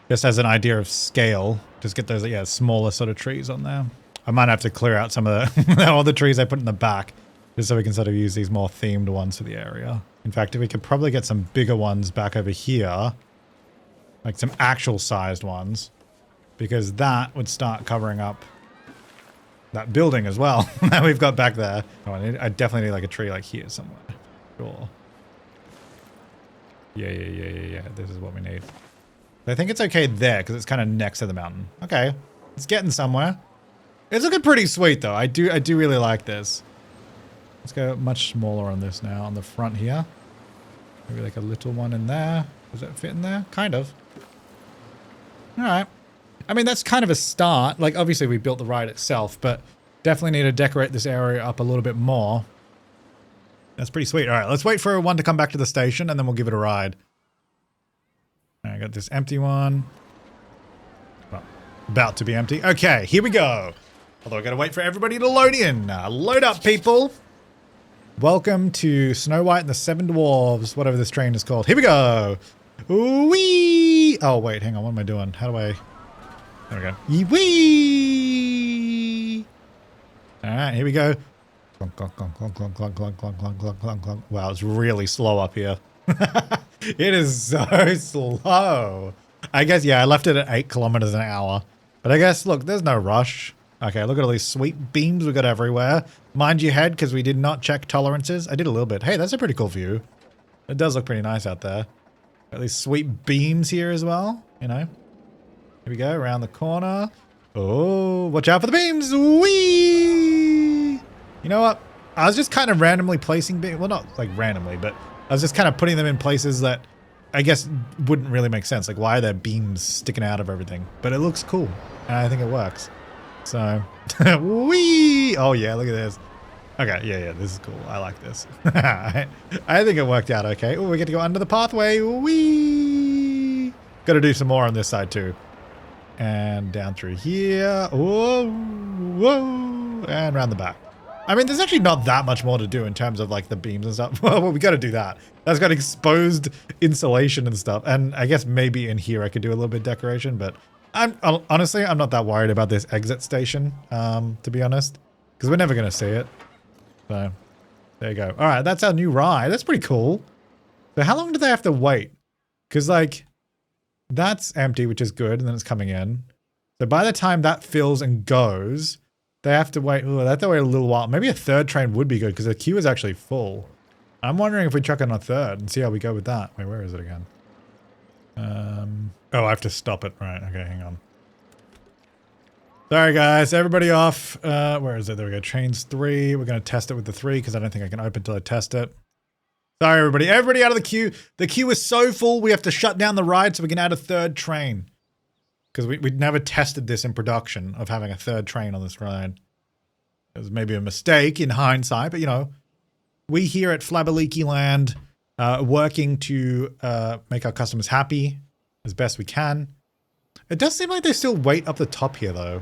just as an idea of scale, just get those, yeah, smaller sort of trees on there. I might have to clear out some of the all the trees I put in the back, just so we can sort of use these more themed ones for the area. In fact, we could probably get some bigger ones back over here, like some actual sized ones, because that would start covering up that building as well that we've got back there. Oh, I definitely need like a tree like here somewhere. Sure. Yeah. This is what we need. I think it's okay there because it's kind of next to the mountain. Okay, it's getting somewhere. It's looking pretty sweet though. I do really like this. Let's go much smaller on this now on the front here. Maybe like a little one in there. Does that fit in there? Kind of. All right. I mean, that's kind of a start. Like, obviously we built the ride itself, but definitely need to decorate this area up a little bit more. That's pretty sweet. All right, let's wait for one to come back to the station and then we'll give it a ride. All right, I got this empty one. Well, about to be empty. Okay, here we go. Although I gotta wait for everybody to load in. Load up, people. Welcome to Snow White and the Seven Dwarves, whatever this train is called. Here we go. Wee! Oh, wait, hang on. What am I doing? How do I... There we go. Wee! All right, here we go. Clunk, clunk, clunk, clunk, clunk, clunk, clunk, clunk, clunk, clunk, clunk, clunk. Wow, it's really slow up here. It is so slow. I guess, yeah, I left it at 8 kilometers an hour. But I guess, look, there's no rush. Okay, look at all these sweet beams we got everywhere. Mind your head, because we did not check tolerances. I did a little bit. Hey, that's a pretty cool view. It does look pretty nice out there. Got these sweet beams here as well, you know. Here we go, around the corner. Oh, watch out for the beams. Whee! You know what? I was just kind of randomly placing beams. Well, not like randomly, but I was just kind of putting them in places that I guess wouldn't really make sense. Like, why are there beams sticking out of everything? But it looks cool, and I think it works. So, wee! Oh yeah, look at this. Okay, yeah, this is cool. I like this. I think it worked out okay. Oh, we get to go under the pathway. Wee! Got to do some more on this side too. And down through here. Whoa, whoa, and around the back. I mean, there's actually not that much more to do in terms of like the beams and stuff. Well, we got to do that. That's got exposed insulation and stuff. And I guess maybe in here I could do a little bit of decoration, but honestly, I'm not that worried about this exit station, to be honest, because we're never going to see it. So there you go. All right, that's our new ride. That's pretty cool. So how long do they have to wait? Because like that's empty, which is good, and then it's coming in. So by the time that fills and goes, they have to wait. Oh, they have to wait a little while. Maybe a third train would be good because the queue is actually full. I'm wondering if we chuck in a third and see how we go with that. Wait, where is it again? Oh, I have to stop it. Right. Okay, hang on. Sorry, guys. Everybody off. Where is it? There we go. Trains 3. We're going to test it with the 3 because I don't think I can open until I test it. Sorry, everybody. Everybody out of the queue. The queue is so full, we have to shut down the ride so we can add a third train. Because we'd never tested this in production of having a third train on this ride. It was maybe a mistake in hindsight, but you know, we here at Flabaliki Land working to make our customers happy as best we can. It does seem like they still wait up the top here though,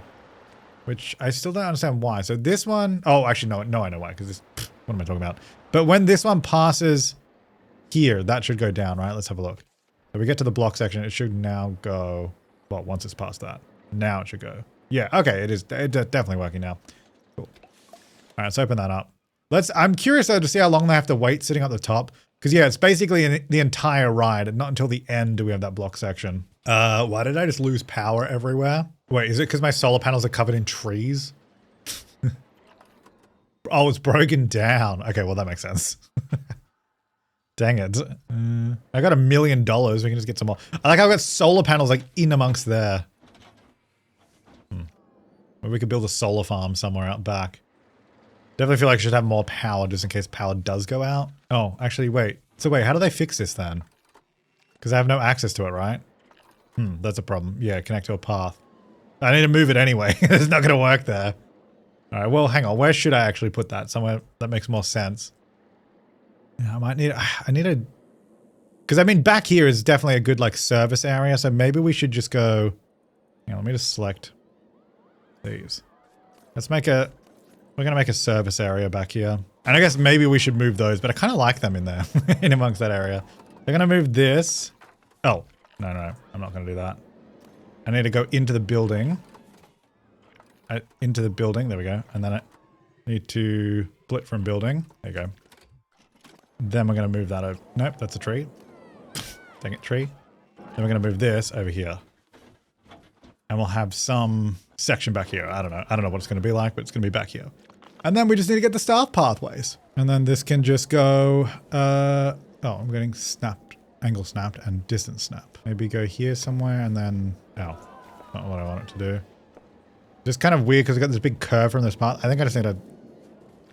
which I still don't understand why. So this one, oh, actually no, I know why, because this, what am I talking about? But when this one passes here, that should go down, right? Let's have a look. So we get to the block section, it should now go, well, once it's past that. Now it should go. Yeah, okay, it's definitely working now. Cool. All right, let's open that up. I'm curious though to see how long they have to wait sitting at the top. Because yeah, it's basically in the entire ride, and not until the end do we have that block section. Why did I just lose power everywhere? Wait, is it because my solar panels are covered in trees? Oh, it's broken down. Okay, well that makes sense. Dang it. I got $1 million. We can just get some more. I like how I've got solar panels like in amongst there. Maybe we could build a solar farm somewhere out back. Definitely feel like I should have more power just in case power does go out. Oh, actually, wait. So wait, how do they fix this then? Because I have no access to it, right? That's a problem. Yeah, connect to a path. I need to move it anyway. It's not going to work there. All right, well, hang on. Where should I actually put that? Somewhere that makes more sense. Yeah, I need a... Because, I mean, back here is definitely a good, like, service area. So maybe we should just go... Hang on, let me just select these. Let's make a... We're going to make a service area back here. And I guess maybe we should move those, but I kind of like them in there, in amongst that area. They're going to move this. Oh, no, I'm not going to do that. I need to go into the building. Into the building, there we go. And then I need to split from building. There you go. Then we're going to move that over. Nope, that's a tree. Dang it, tree. Then we're going to move this over here. And we'll have some section back here. I don't know what it's going to be like, but it's going to be back here. And then we just need to get the staff pathways. And then this can just go, oh, I'm getting snapped, angle snapped and distance snap. Maybe go here somewhere and then, oh, not what I want it to do. Just kind of weird because I got this big curve from this part. I think I just need to,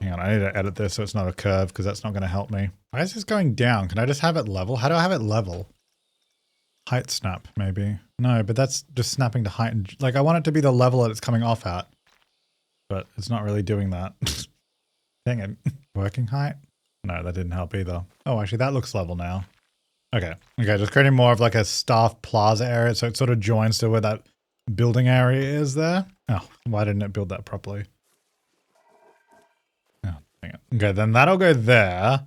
hang on, I need to edit this so it's not a curve because that's not going to help me. Why is this going down? Can I just have it level? How do I have it level? Height snap, maybe. No, but that's just snapping to height. And, like, I want it to be the level that it's coming off at. But it's not really doing that. Dang it. Working height? No, that didn't help either. Oh, actually, that looks level now. Okay. Okay, just creating more of like a staff plaza area so it sort of joins to where that building area is there. Oh, why didn't it build that properly? Oh, dang it. Okay, then that'll go there.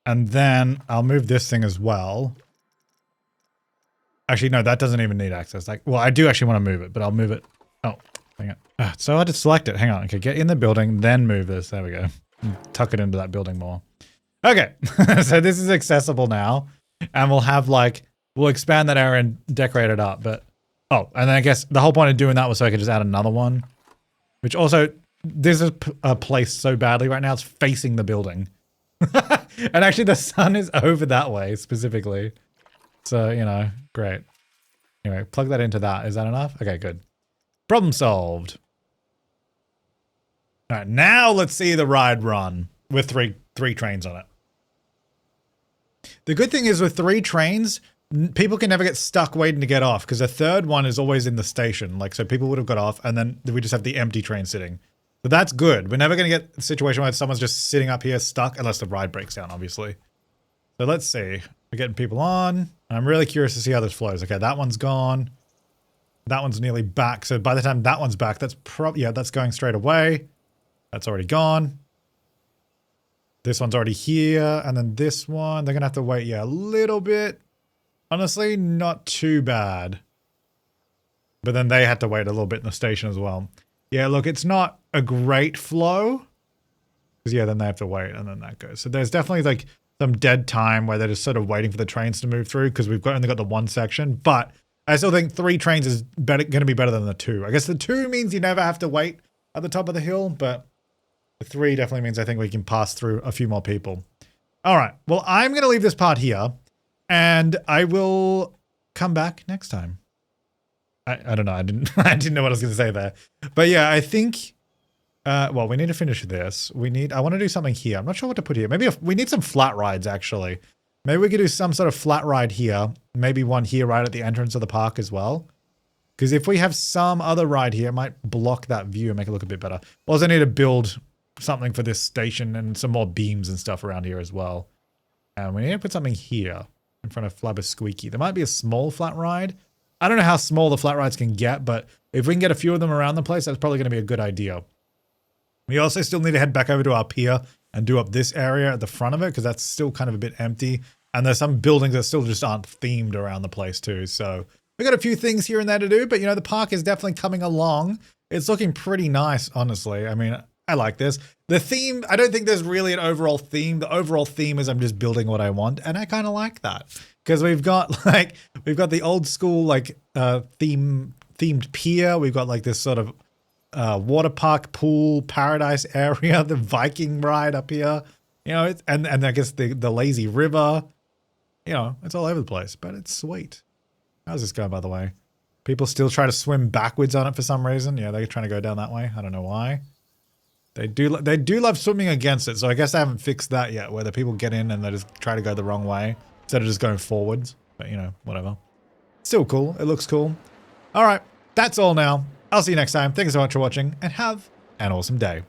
And then I'll move this thing as well. Actually, no, that doesn't even need access. Like, well, I do actually want to move it, but I'll move it. Oh, dang it. It's so hard to select it. Hang on. Okay, get in the building, then move this. There we go. Tuck it into that building more. Okay, so this is accessible now. And we'll have like, we'll expand that area and decorate it up. But, oh, and then I guess the whole point of doing that was so I could just add another one. Which also, this is placed so badly right now. It's facing the building. And actually the sun is over that way specifically. So, you know, great. Anyway, plug that into that. Is that enough? Okay, good. Problem solved. All right, now let's see the ride run. with three trains on it. The good thing is with 3 trains, people can never get stuck waiting to get off because the third one is always in the station. Like, so people would have got off and then we just have the empty train sitting. So that's good. We're never going to get a situation where someone's just sitting up here stuck unless the ride breaks down, obviously. So let's see. We're getting people on. I'm really curious to see how this flows. Okay, that one's gone. That one's nearly back. So by the time that one's back, that's probably, yeah, that's going straight away. That's already gone. This one's already here. And then this one, they're going to have to wait, yeah, a little bit. Honestly, not too bad. But then they had to wait a little bit in the station as well. Yeah, look, it's not a great flow. Because, yeah, then they have to wait and then that goes. So there's definitely like some dead time where they're just sort of waiting for the trains to move through because we've only got the one section. But I still think 3 trains is going to be better than the 2. I guess the 2 means you never have to wait at the top of the hill, but the 3 definitely means I think we can pass through a few more people. All right. Well, I'm going to leave this part here and I will come back next time. I don't know. I didn't know what I was going to say there. But yeah, I think, well, we need to finish this. I want to do something here. I'm not sure what to put here. Maybe we need some flat rides actually. Maybe we could do some sort of flat ride here. Maybe one here right at the entrance of the park as well. Because if we have some other ride here, it might block that view and make it look a bit better. We also need to build something for this station and some more beams and stuff around here as well. And we need to put something here in front of Flabaliki. There might be a small flat ride. I don't know how small the flat rides can get, but if we can get a few of them around the place, that's probably going to be a good idea. We also still need to head back over to our pier and do up this area at the front of it because that's still kind of a bit empty. And there's some buildings that still just aren't themed around the place too. So we got a few things here and there to do, but you know, the park is definitely coming along. It's looking pretty nice, honestly. I mean, I like this. The theme, I don't think there's really an overall theme. The overall theme is I'm just building what I want. And I kind of like that because we've got the old school, like, themed pier. We've got like this sort of, water park pool paradise area, the Viking ride up here, you know, and I guess the lazy river, you know, it's all over the place, but it's sweet. How's this going, by the way? People still try to swim backwards on it for some reason. Yeah, they're trying to go down that way. I don't know why. They do love swimming against it, so I guess I haven't fixed that yet, where the people get in and they just try to go the wrong way instead of just going forwards. But, you know, whatever. Still cool. It looks cool. All right, that's all now. I'll see you next time. Thank you so much for watching, and have an awesome day.